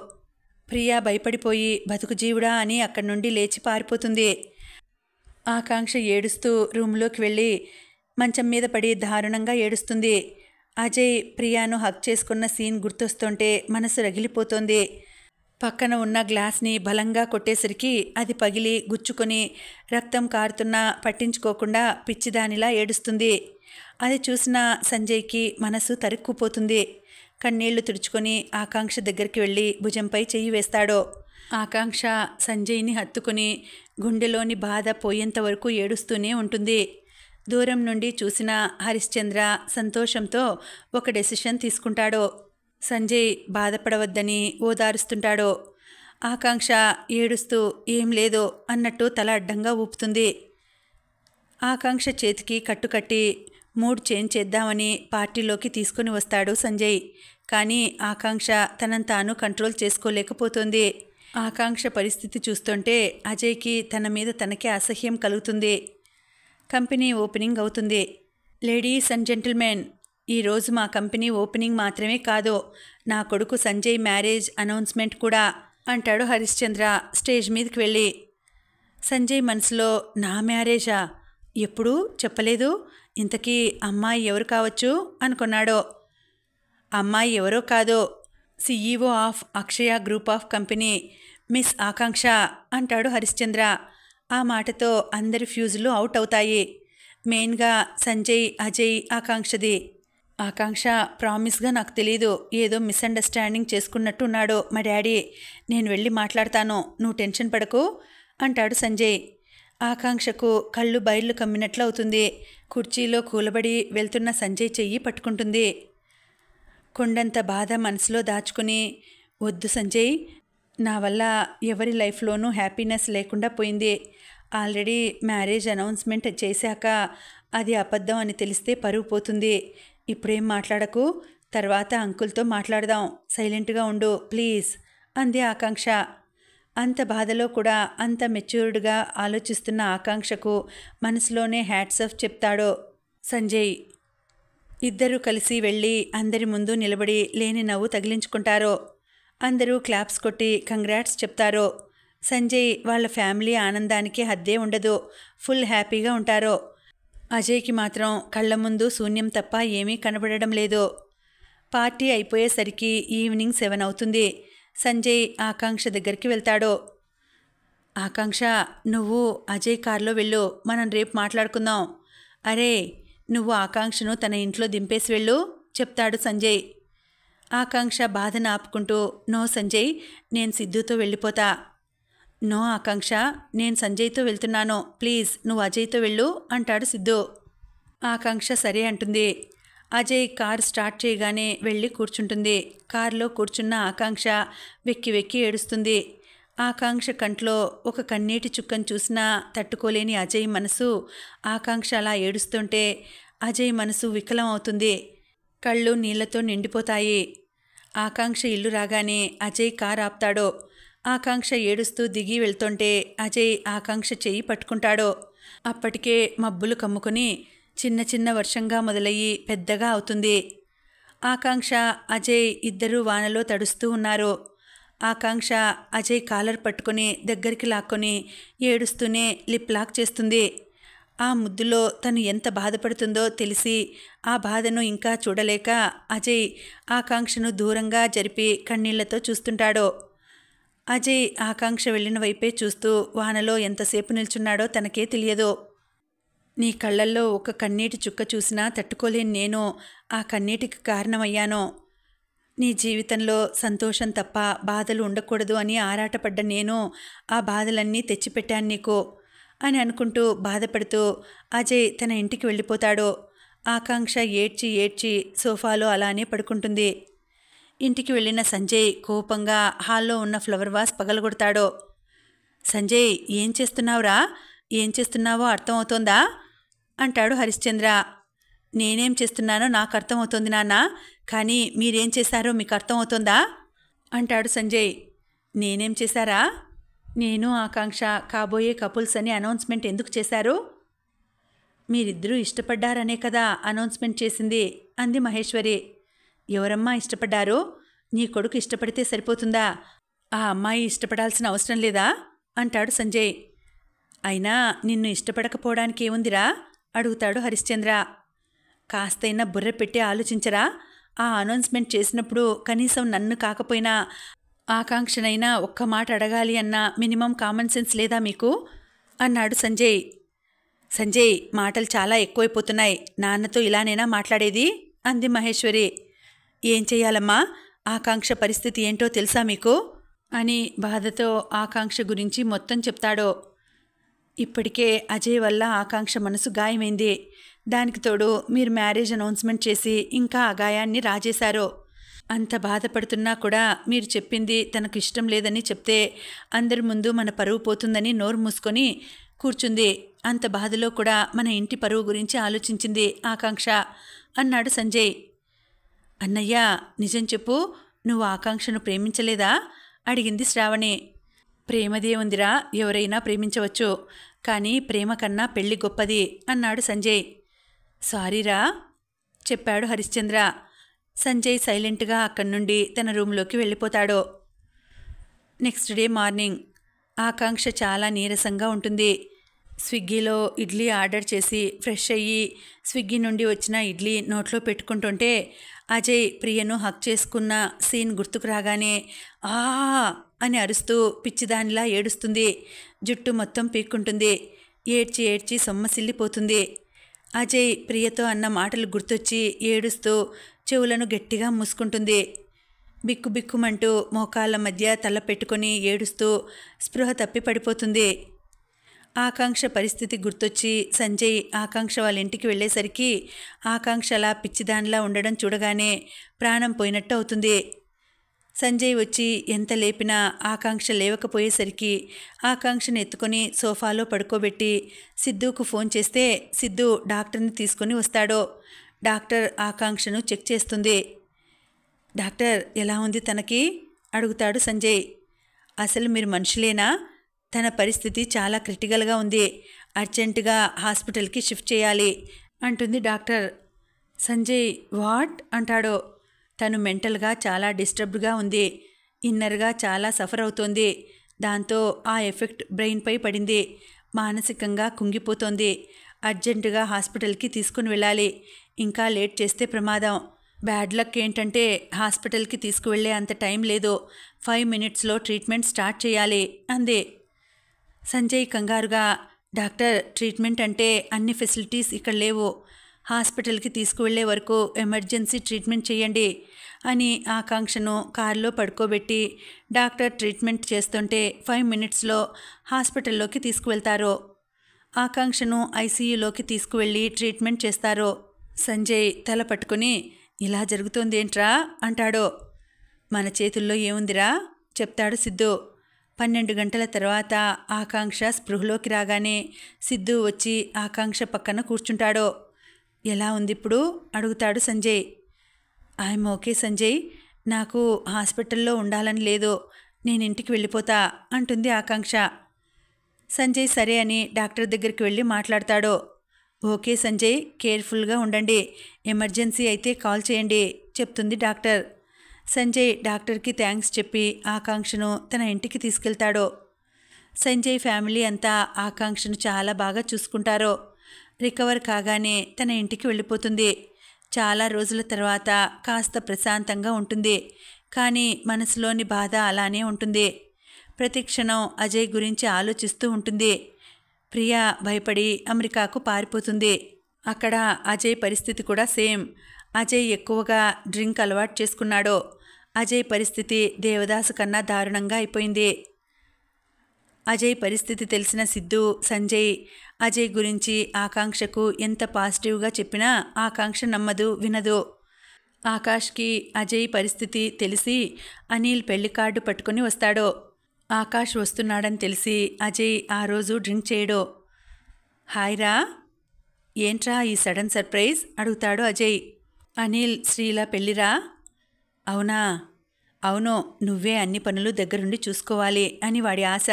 ప్రియ భయపడిపోయి బతుకు జీవుడా అని అక్కడి నుండి లేచి పారిపోతుంది. ఆకాంక్ష ఏడుస్తూ రూమ్లోకి వెళ్ళి మంచం మీద పడి దారుణంగా ఏడుస్తుంది. అజయ్ ప్రియాను హక్ చేసుకున్న సీన్ గుర్తొస్తుంటే మనసు రగిలిపోతోంది. పక్కన ఉన్న గ్లాస్ని బలంగా కొట్టేసరికి అది పగిలి గుచ్చుకొని రక్తం కారుతున్నా పట్టించుకోకుండా పిచ్చిదానిలా ఏడుస్తుంది. అది చూసిన సంజయ్కి మనసు తరుక్కుపోతుంది. కన్నీళ్లు తుడుచుకొని ఆకాంక్ష దగ్గరికి వెళ్ళి భుజంపై చెయ్యి వేస్తాడు. ఆకాంక్ష సంజయ్ని హత్తుకుని గుండెలోని బాధ పోయేంత వరకు ఏడుస్తూనే ఉంటుంది. దూరం నుండి చూసిన హరిశ్చంద్ర సంతోషంతో ఒక డెసిషన్ తీసుకుంటాడు. సంజయ్ బాధపడవద్దని ఓదారుస్తుంటాడు. ఆకాంక్ష ఏడుస్తూ ఏం లేదు అన్నట్టు తల అడ్డంగా ఊపుతుంది. ఆకాంక్ష చేతికి కట్టుకట్టి మూడ్ చేంజ్ చేద్దామని పార్టీలోకి తీసుకుని వస్తాడు సంజయ్. కానీ ఆకాంక్ష తనను తాను కంట్రోల్ చేసుకోలేకపోతుంది. ఆకాంక్ష పరిస్థితి చూస్తుంటే అజయ్కి తన మీద తనకే అసహ్యం కలుగుతుంది. కంపెనీ ఓపెనింగ్ అవుతుంది. లేడీస్ అండ్ జెంటిల్మెన్, ఈరోజు మా కంపెనీ ఓపెనింగ్ మాత్రమే కాదు, నా కొడుకు సంజయ్ మ్యారేజ్ అనౌన్స్మెంట్ కూడా అంటాడు హరిశ్చంద్ర స్టేజ్ మీదకి వెళ్ళి. సంజయ్ మనసులో, నా మ్యారేజా, ఎప్పుడూ చెప్పలేదు, ఇంతకీ అమ్మాయి ఎవరు కావచ్చు అనుకున్నాడు. అమ్మాయి ఎవరో కాదు, CEO of Akshaya group of company miss Akanksha అంటాడు హరిశ్చంద్ర. ఆ మాటతో అందరి ఫ్యూజులు అవుట్ అవుతాయి. మెయిన్గా సంజయ్, అజయ్, ఆకాంక్షది. ఆకాంక్ష, ప్రామిస్గా నాకు తెలీదు, ఏదో మిస్అండర్స్టాండింగ్ చేసుకున్నట్టు ఉన్నాడు మా డాడీ, నేను వెళ్ళి మాట్లాడతాను, నువ్వు టెన్షన్ పడకు అంటాడు సంజయ్. ఆకాంక్షకు కళ్ళు బయర్లు కమ్మినట్లు అవుతుంది. కుర్చీలో కూలబడి వెళ్తున్న సంజయ్ చెయ్యి పట్టుకుంటుంది. కొండంత బాధ మనసులో దాచుకుని, వద్దు సంజయ్, నా వల్ల ఎవరి లైఫ్లోనూ హ్యాపీనెస్ లేకుండా పోయింది. ఆల్రెడీ మ్యారేజ్ అనౌన్స్మెంట్ చేశాక అది అబద్ధం అని తెలిస్తే పరువు పోతుంది. ఇప్పుడేం మాట్లాడకు, తర్వాత అంకుల్తో మాట్లాడదాం, సైలెంట్గా ఉండు ప్లీజ్ అంది ఆకాంక్ష. అంత బాధలో కూడా అంత మెచ్యూర్డ్గా ఆలోచిస్తున్న ఆకాంక్షకు మనసులోనే హ్యాట్స్ ఆఫ్ చెప్తాడు సంజయ్. ఇద్దరూ కలిసి వెళ్ళి అందరి ముందు నిలబడి లేని నవ్వు తగిలించుకుంటారు. అందరూ క్లాప్స్ కొట్టి కంగ్రాట్స్ చెప్తారు. సంజయ్ వాళ్ళ ఫ్యామిలీ ఆనందానికి హద్దే ఉండదు. ఫుల్ హ్యాపీగా ఉంటారు. అజయ్కి మాత్రం కళ్ళ ముందు శూన్యం తప్ప ఏమీ కనబడడం లేదు. పార్టీ అయిపోయేసరికి ఈవినింగ్ 7 అవుతుంది. సంజయ్ ఆకాంక్ష దగ్గరికి వెళ్తాడు. ఆకాంక్ష, నువ్వు అజయ్ కార్లో వెళ్ళు, మనం రేపు మాట్లాడుకుందాం. అరే, నువ్వు ఆకాంక్షను తన ఇంట్లో దింపేసి వెళ్ళు చెప్తాడు సంజయ్. ఆకాంక్ష బాధను ఆపుకుంటూ, నో సంజయ్, నేను సిద్ధుతో వెళ్ళిపోతా. నో ఆకాంక్ష, నేను సంజయ్తో వెళ్తున్నాను, ప్లీజ్ నువ్వు అజయ్తో వెళ్ళు అంటాడు సిద్ధు. ఆకాంక్ష సరే అంటుంది. అజయ్ కారు స్టార్ట్ చేయగానే వెళ్ళి కూర్చుంటుంది. కారులో కూర్చున్న ఆకాంక్ష వెక్కి వెక్కి ఏడుస్తుంది. ఆకాంక్ష కంట్లో ఒక కన్నీటి చుక్కను చూసినా తట్టుకోలేని అజయ్ మనసు ఆకాంక్ష అలా ఏడుస్తుంటే అజయ్ మనసు వికలం అవుతుంది. కళ్ళు నీళ్లతో నిండిపోతాయి. ఆకాంక్ష ఇల్లు రాగానే అజయ్ కారు ఆపుతాడు. ఆకాంక్ష ఏడుస్తూ దిగి వెళ్తుంటే అజయ్ ఆకాంక్ష చెయ్యి పట్టుకుంటాడు. అప్పటికే మబ్బులు కమ్ముకొని చిన్న చిన్న వర్షంగా మొదలయ్యి పెద్దగా అవుతుంది. ఆకాంక్ష అజయ్ ఇద్దరూ వానలో తడుస్తూ ఉన్నారు. ఆకాంక్ష అజయ్ కాలర్ పట్టుకొని దగ్గరికి లాక్కొని ఏడుస్తూనే లిప్ లాక్ చేస్తుంది. ఆ ముద్దులో తను ఎంత బాధపడుతుందో తెలిసి ఆ బాధను ఇంకా చూడలేక అజయ్ ఆకాంక్షను దూరంగా జరిపి కన్నీళ్లతో చూస్తుంటాడు. అజయ్ ఆకాంక్ష వెళ్ళిన వైపే చూస్తూ వానలో ఎంతసేపు నిల్చున్నాడో తనకే తెలియదు. నీ కళ్ళల్లో ఒక కన్నీటి చుక్క చూసినా తట్టుకోలేని నేను ఆ కన్నీటికి కారణమయ్యాను. నీ జీవితంలో సంతోషం తప్ప బాధలు ఉండకూడదు అని ఆరాటపడ్డ నేను ఆ బాధలన్నీ తెచ్చిపెట్టాను నీకు అని అనుకుంటూ బాధపడుతూ అజయ్ తన ఇంటికి వెళ్ళిపోతాడు. ఆకాంక్ష ఏడ్చి ఏడ్చి సోఫాలో అలానే పడుకుంటుంది. ఇంటికి వెళ్ళిన సంజయ్ కోపంగా హాల్లో ఉన్న ఫ్లవర్ వాస్ పగలగొడతాడు. సంజయ్, ఏం చేస్తున్నావురా? ఏం చేస్తున్నావో అర్థమవుతోందా అంటాడు హరిశ్చంద్ర. నేనేం చేస్తున్నానో నాకు అర్థమవుతోంది నాన్న, కానీ మీరేం చేశారో మీకు అర్థమవుతోందా అంటాడు సంజయ్. నేనేం చేశారా? నేను ఆకాంక్ష కాబోయే కపుల్స్ అని అనౌన్స్మెంట్ ఎందుకు చేశారు? మీరిద్దరూ ఇష్టపడ్డారనే కదా అనౌన్స్మెంట్ చేసింది అంది మహేశ్వరి. ఎవరమ్మా ఇష్టపడ్డారు? నీ కొడుకు ఇష్టపడితే సరిపోతుందా? ఆ అమ్మాయి ఇష్టపడాల్సిన అవసరం లేదా అంటాడు సంజయ్. అయినా నిన్ను ఇష్టపడకపోవడానికి ఏముందిరా అడుగుతాడు హరిశ్చంద్ర. కాస్తైనా బుర్ర పెట్టి ఆలోచించరా? ఆ అనౌన్స్మెంట్ చేసినప్పుడు కనీసం నన్ను కాకపోయినా ఆకాంక్షనైనా ఒక్క మాట అడగాలి అన్న మినిమం కామన్ సెన్స్ లేదా మీకు అన్నాడు సంజయ్. సంజయ్, మాటలు చాలా ఎక్కువైపోతున్నాయి. నాన్నతో ఇలానైనా మాట్లాడేది అంది మహేశ్వరి. ఏం చెయ్యాలమ్మా? ఆకాంక్ష పరిస్థితి ఏంటో తెలుసా మీకు అని బాధతో ఆకాంక్ష గురించి మొత్తం చెప్తాడు. ఇప్పటికే అజయ్ వల్ల ఆకాంక్ష మనసు గాయమైంది. దానికి తోడు మీరు మ్యారేజ్ అనౌన్స్మెంట్ చేసి ఇంకా ఆ గాయాన్ని రాజేశారు. అంత బాధపడుతున్నా కూడా మీరు చెప్పింది తనకు ఇష్టం లేదని చెప్తే అందరి ముందు మన పరువు పోతుందని నోరు మూసుకొని కూర్చుంది. అంత బాధలో కూడా మన ఇంటి పరువు గురించి ఆలోచించింది ఆకాంక్ష అన్నాడు సంజయ్. అన్నయ్య, నిజం చెప్పు, నువ్వు ఆకాంక్షను ప్రేమించలేదా అడిగింది శ్రావణి. ప్రేమదే ఉందిరా, ఎవరైనా ప్రేమించవచ్చు, కానీ ప్రేమ కన్నా పెళ్లి గొప్పది అన్నాడు సంజయ్. సారీరా చెప్పాడు హరిశ్చంద్ర. సంజయ్ సైలెంట్గా అక్కడి నుండి తన రూంలోకి వెళ్ళిపోతాడు. నెక్స్ట్ డే మార్నింగ్ ఆకాంక్ష చాలా నీరసంగా ఉంటుంది. స్విగ్గీలో ఇడ్లీ ఆర్డర్ చేసి ఫ్రెష్ అయ్యి స్విగ్గీ నుండి వచ్చిన ఇడ్లీ నోట్లో పెట్టుకుంటుంటే అజయ్ ప్రియను హక్ చేసుకున్న సీన్ గుర్తుకు రాగానే ఆ అని అరుస్తూ పిచ్చిదానిలా ఏడుస్తుంది. జుట్టు మొత్తం పీక్కుంటుంది. ఏడ్చి ఏడ్చి సొమ్మసిల్లిపోతుంది. అజయ్ ప్రియతో అన్న మాటలు గుర్తొచ్చి ఏడుస్తూ చెవులను గట్టిగా మూసుకుంటుంది. బిక్కుబిక్కుమంటూ మోకాళ్ళ మధ్య తల పెట్టుకొని ఏడుస్తూ స్పృహ తప్పి పడిపోతుంది. ఆకాంక్ష పరిస్థితి గుర్తొచ్చి సంజయ్ ఆకాంక్ష వాళ్ళ ఇంటికి వెళ్ళేసరికి ఆకాంక్ష అలా పిచ్చిదానిలా ఉండడం చూడగానే ప్రాణం పోయినట్టు అవుతుంది. సంజయ్ వచ్చి ఎంత లేపినా ఆకాంక్ష లేవకపోయేసరికి ఆకాంక్షను ఎత్తుకొని సోఫాలో పడుకోబెట్టి సిద్ధుకు ఫోన్ చేస్తే సిద్ధు డాక్టర్ని తీసుకొని వస్తాడు. డాక్టర్ ఆకాంక్షను చెక్ చేస్తుంది. డాక్టర్, ఎలా ఉంది తనకి అడుగుతాడు సంజయ్. అసలు మీరు మనుషులేనా? తన పరిస్థితి చాలా క్రిటికల్గా ఉంది, అర్జెంటుగా హాస్పిటల్కి షిఫ్ట్ చేయాలి అంటుంది డాక్టర్. సంజయ్ వాట్ అంటాడు. తను మెంటల్గా చాలా డిస్టర్బ్డ్గా ఉంది, ఇన్నర్గా చాలా సఫర్ అవుతోంది, దాంతో ఆ ఎఫెక్ట్ బ్రెయిన్పై పడింది. మానసికంగా కుంగిపోతోంది. అర్జెంటుగా హాస్పిటల్కి తీసుకుని వెళ్ళాలి. ఇంకా లేట్ చేస్తే ప్రమాదం. బ్యాడ్ లక్ ఏంటంటే హాస్పిటల్కి తీసుకువెళ్ళే అంత టైం లేదు. 5 మినిట్స్లో ట్రీట్మెంట్ స్టార్ట్ చేయాలి అంది. సంజయ్ కంగారుగా, డాక్టర్, ట్రీట్మెంట్ అంటే అన్ని ఫెసిలిటీస్ ఇక్కడ లేవు. హాస్పిటల్కి తీసుకువెళ్లే వరకు ఎమర్జెన్సీ ట్రీట్మెంట్ చేయండి అని ఆకాంక్షను కారులో పడుకోబెట్టి డాక్టర్ ట్రీట్మెంట్ చేస్తుంటే 5 మినిట్స్లో హాస్పిటల్లోకి తీసుకువెళ్తారు. ఆకాంక్షను ఐసీయూలోకి తీసుకువెళ్ళి ట్రీట్మెంట్ చేస్తారు. సంజయ్ తల పట్టుకుని, ఇలా జరుగుతోందేంట్రా అంటాడు. మన చేతుల్లో ఏముందిరా చెప్తాడు సిద్ధు. 12 గంటల తర్వాత ఆకాంక్ష స్పృహలోకి రాగానే సిద్ధు వచ్చి ఆకాంక్ష పక్కన కూర్చుంటాడు. ఎలా ఉంది ఇప్పుడు అడుగుతాడు సంజయ్. ఐఎమ్ ఓకే సంజయ్, నాకు హాస్పిటల్లో ఉండాలని లేదు, నేను ఇంటికి వెళ్ళిపోతా అంటుంది ఆకాంక్ష. సంజయ్ సరే అని డాక్టర్ దగ్గరికి వెళ్ళి మాట్లాడతాడు. ఓకే సంజయ్, కేర్ఫుల్గా ఉండండి, ఎమర్జెన్సీ అయితే కాల్ చేయండి చెప్తుంది డాక్టర్. సంజయ్ డాక్టర్కి థ్యాంక్స్ చెప్పి ఆకాంక్షను తన ఇంటికి తీసుకెళ్తాడు. సంజయ్ ఫ్యామిలీ అంతా ఆకాంక్షను చాలా బాగా చూసుకుంటారు. రికవర్ కాగానే తన ఇంటికి వెళ్ళిపోతుంది. చాలా రోజుల తర్వాత కాస్త ప్రశాంతంగా ఉంటుంది. కానీ మనసులోని బాధ అలానే ఉంటుంది. ప్రతి క్షణం అజయ్ గురించి ఆలోచిస్తూ ఉంటుంది. ప్రియ భయపడి అమెరికాకు పారిపోతుంది. అక్కడ అజయ్ పరిస్థితి కూడా సేమ్. అజయ్ ఎక్కువగా డ్రింక్ అలవాటు చేసుకున్నాడు. అజయ్ పరిస్థితి దేవదాసు కన్నా దారుణంగా అయిపోయింది. అజయ్ పరిస్థితి తెలిసిన సిద్ధు, సంజయ్ అజయ్ గురించి ఆకాంక్షకు ఎంత పాజిటివ్గా చెప్పినా ఆకాంక్ష నమ్మదు, వినదు. ఆకాష్కి అజయ్ పరిస్థితి తెలిసి అనిల్ పెళ్లి కార్డు పట్టుకుని వస్తాడు. ఆకాష్ వస్తున్నాడని తెలిసి అజయ్ ఆ రోజు డ్రింక్ చేయడు. హాయ్రా, ఏంట్రా ఈ సడన్ సర్ప్రైజ్ అడుగుతాడు అజయ్. అనిల్, శ్రీల పెళ్ళిరా? అవునా? అవును, నువ్వే అన్ని పనులు దగ్గరుండి చూసుకోవాలి అని వాడి ఆశ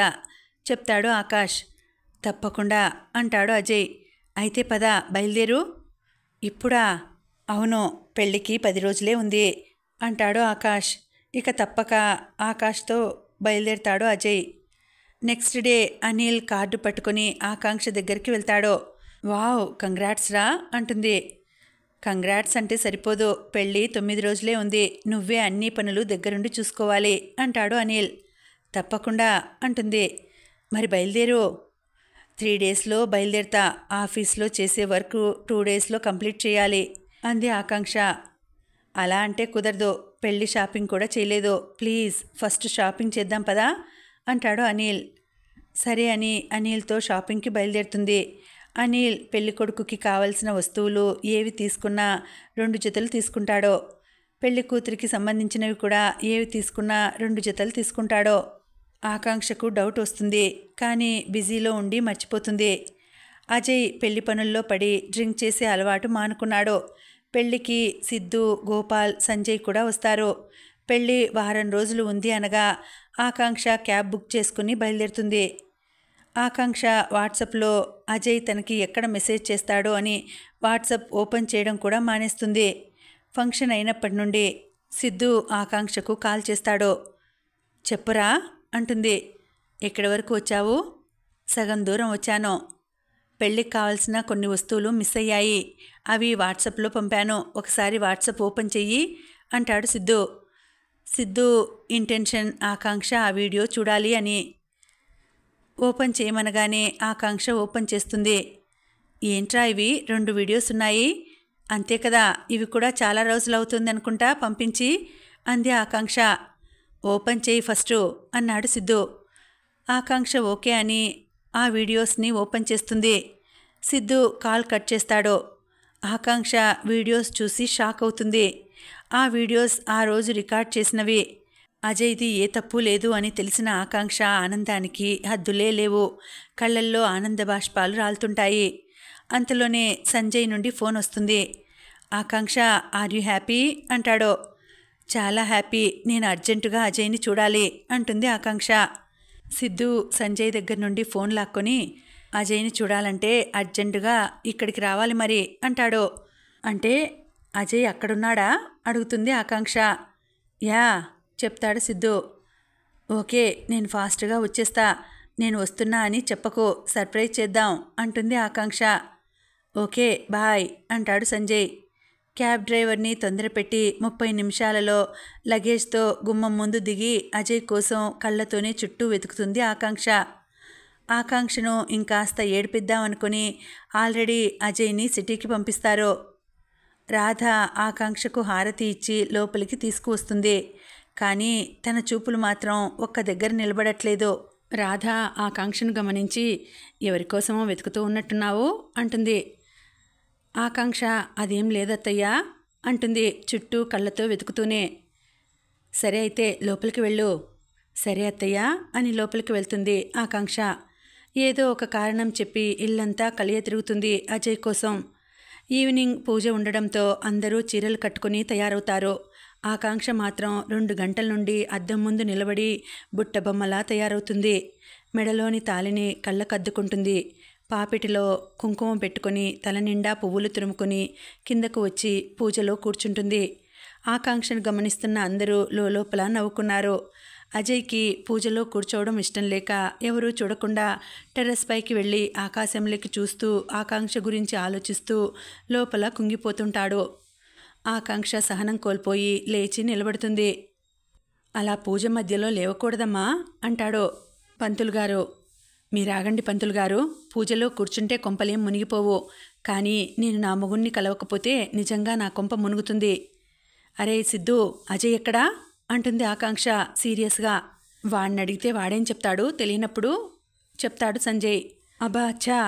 చెప్తాడు ఆకాష్. తప్పకుండా అంటాడు అజయ్. అయితే పద, బయలుదేరు. ఇప్పుడా? అవును, పెళ్ళికి 10 రోజులే ఉంది అంటాడు ఆకాష్. ఇక తప్పక ఆకాష్తో బయలుదేరుతాడు Ajay. Next day Anil card పట్టుకుని ఆకాంక్ష దగ్గరికి వెళ్తాడు. వావ్, కంగ్రాట్స్ రా అంటుంది. కంగ్రాట్స్ అంటే సరిపోదు, పెళ్ళి 9 రోజులే ఉంది, నువ్వే అన్ని పనులు దగ్గరుండి చూసుకోవాలి అంటాడు అనిల్. తప్పకుండా అంటుంది. మరి బయలుదేరు. 3 డేస్లో బయలుదేరుతా, ఆఫీస్లో చేసే వర్క్ 2 డేస్లో కంప్లీట్ చేయాలి అంది ఆకాంక్ష. అలా అంటే కుదరదు, పెళ్ళి షాపింగ్ కూడా చేయలేదు, ప్లీజ్ ఫస్ట్ షాపింగ్ చేద్దాం పదా అంటాడు అనిల్. సరే అని అనిల్తో షాపింగ్కి బయలుదేరుతుంది. అనిల్ పెళ్లి కొడుకుకి కావలసిన వస్తువులు ఏవి తీసుకున్నా 2 జతలు తీసుకుంటాడో, పెళ్లి కూతురికి సంబంధించినవి కూడా ఏవి తీసుకున్నా 2 జతలు తీసుకుంటాడో. ఆకాంక్షకు డౌట్ వస్తుంది, కానీ బిజీలో ఉండి మర్చిపోతుంది. అజయ్ పెళ్లి పనుల్లో పడి డ్రింక్ చేసే అలవాటు మానుకున్నాడు. పెళ్లికి సిద్ధు, గోపాల్, సంజయ్ కూడా వస్తారు. పెళ్లి వారం రోజులు ఉంది అనగా ఆకాంక్ష క్యాబ్ బుక్ చేసుకుని బయలుదేరుతుంది. ఆకాంక్ష వాట్సాప్లో అజయ్ తనకి ఎక్కడ మెసేజ్ చేస్తాడో అని వాట్సాప్ ఓపెన్ చేయడం కూడా మానేస్తుంది. ఫంక్షన్ అయినప్పటి నుండి సిద్ధు ఆకాంక్షకు కాల్ చేస్తాడు. చెప్పురా అంటుంది. ఎక్కడి వరకు వచ్చావు? సగం దూరం వచ్చాను. పెళ్ళికి కావాల్సిన కొన్ని వస్తువులు మిస్ అయ్యాయి, అవి వాట్సాప్లో పంపాను, ఒకసారి వాట్సాప్ ఓపెన్ చెయ్యి అంటాడు సిద్ధు. సిద్ధు ఇంటెన్షన్ ఆకాంక్ష ఆ వీడియో చూడాలి అని. ఓపెన్ చేయమనగానే ఆకాంక్ష ఓపెన్ చేస్తుంది. ఏంట్రా ఇవి 2 వీడియోస్ ఉన్నాయి? అంతే కదా, ఇవి కూడా చాలా రోజులు అవుతుంది అనుకుంటా పంపించి అంది ఆకాంక్ష. ఓపెన్ చేయి ఫస్టు అన్నాడు సిద్ధు. ఆకాంక్ష ఓకే అని ఆ వీడియోస్ని ఓపెన్ చేస్తుంది. సిద్ధు కాల్ కట్ చేస్తాడు. ఆకాంక్ష వీడియోస్ చూసి షాక్ అవుతుంది. ఆ వీడియోస్ ఆ రోజు రికార్డ్ చేసినవి. అజయ్ది ఏ తప్పు లేదు అని తెలిసిన ఆకాంక్ష ఆనందానికి హద్దులే లేవు. కళ్ళల్లో ఆనంద బాష్పాలు రాలుతుంటాయి. అంతలోనే సంజయ్ నుండి ఫోన్ వస్తుంది. ఆకాంక్ష, ఆర్ యూ హ్యాపీ అంటాడు. చాలా హ్యాపీ, నేను అర్జెంటుగా అజయ్ని చూడాలి అంటుంది ఆకాంక్ష. సిద్ధు సంజయ్ దగ్గర నుండి ఫోన్ లాక్కొని, అజయ్ని చూడాలంటే అర్జెంటుగా ఇక్కడికి రావాలి మరి అంటాడు. అంటే అజయ్ అక్కడున్నాడా అడుగుతుంది ఆకాంక్ష. యా చెప్తాడు సిద్ధు. ఓకే, నేను ఫాస్ట్గా వచ్చేస్తా. నేను వస్తున్నా అని చెప్పకు, సర్ప్రైజ్ చేద్దాం అంటుంది ఆకాంక్ష. ఓకే బాయ్ అంటాడు సంజయ్. క్యాబ్ డ్రైవర్ని తొందరపెట్టి 30 నిమిషాలలో లగేజ్తో గుమ్మం ముందు దిగి అజయ్ కోసం కళ్ళతోనే చుట్టూ వెతుకుతుంది ఆకాంక్ష. ఆకాంక్షను ఇంకాస్త ఏడిపిద్దామనుకుని ఆల్రెడీ అజయ్ని సిటీకి పంపిస్తారు. రాధ ఆకాంక్షకు హారతి ఇచ్చి లోపలికి తీసుకువస్తుంది. కానీ తన చూపులు మాత్రం ఒక్క దగ్గర నిలబడట్లేదు. రాధ ఆకాంక్షను గమనించి, ఎవరికోసమో వెతుకుతూ ఉన్నట్టున్నావు అంటుంది. ఆకాంక్ష అదేం లేదత్తయ్యా అంటుంది చుట్టూ కళ్ళతో వెతుకుతూనే. సరే అయితే లోపలికి వెళ్ళు. సరే అత్తయ్యా అని లోపలికి వెళ్తుంది ఆకాంక్ష. ఏదో ఒక కారణం చెప్పి ఇల్లంతా కలియ తిరుగుతుంది అజయ్ కోసం. ఈవినింగ్ పూజ ఉండడంతో అందరూ చీరలు కట్టుకుని తయారవుతారు. ఆకాంక్ష మాత్రం 2 గంటల నుండి అద్దం ముందు నిలబడి బుట్టబొమ్మలా తయారవుతుంది. మెడలోని తాళిని కళ్ళకద్దుకుంటుంది. పాపిటిలో కుంకుమ పెట్టుకొని తల నిండా పువ్వులు తురుముకొని కిందకు వచ్చి పూజలో కూర్చుంటుంది. ఆకాంక్షను గమనిస్తున్న అందరూ లోపల నవ్వుకున్నారు. అజయ్కి పూజలో కూర్చోవడం ఇష్టం లేక ఎవరూ చూడకుండా టెర్రస్ పైకి వెళ్ళి ఆకాశంలోకి చూస్తూ ఆకాంక్ష గురించి ఆలోచిస్తూ లోపల కుంగిపోతుంటాడు. ఆకాంక్ష సహనం కోల్పోయి లేచి నిలబడుతుంది. అలా పూజ మధ్యలో లేవకూడదమ్మా అంటాడు పంతులుగారు. మీరాగండి పంతులుగారు, పూజలో కూర్చుంటే కొంపలేం మునిగిపోవు. కానీ నేను నా మొగుణ్ణి కలవకపోతే నిజంగా నా కొంప మునుగుతుంది. అరే సిద్ధు, అజయ్ ఎక్కడా అంటుంది ఆకాంక్ష సీరియస్గా. వాడిని అడిగితే వాడేం చెప్తాడు, తెలియనప్పుడు చెప్తాడు సంజయ్. అబ్బా అచ్చా,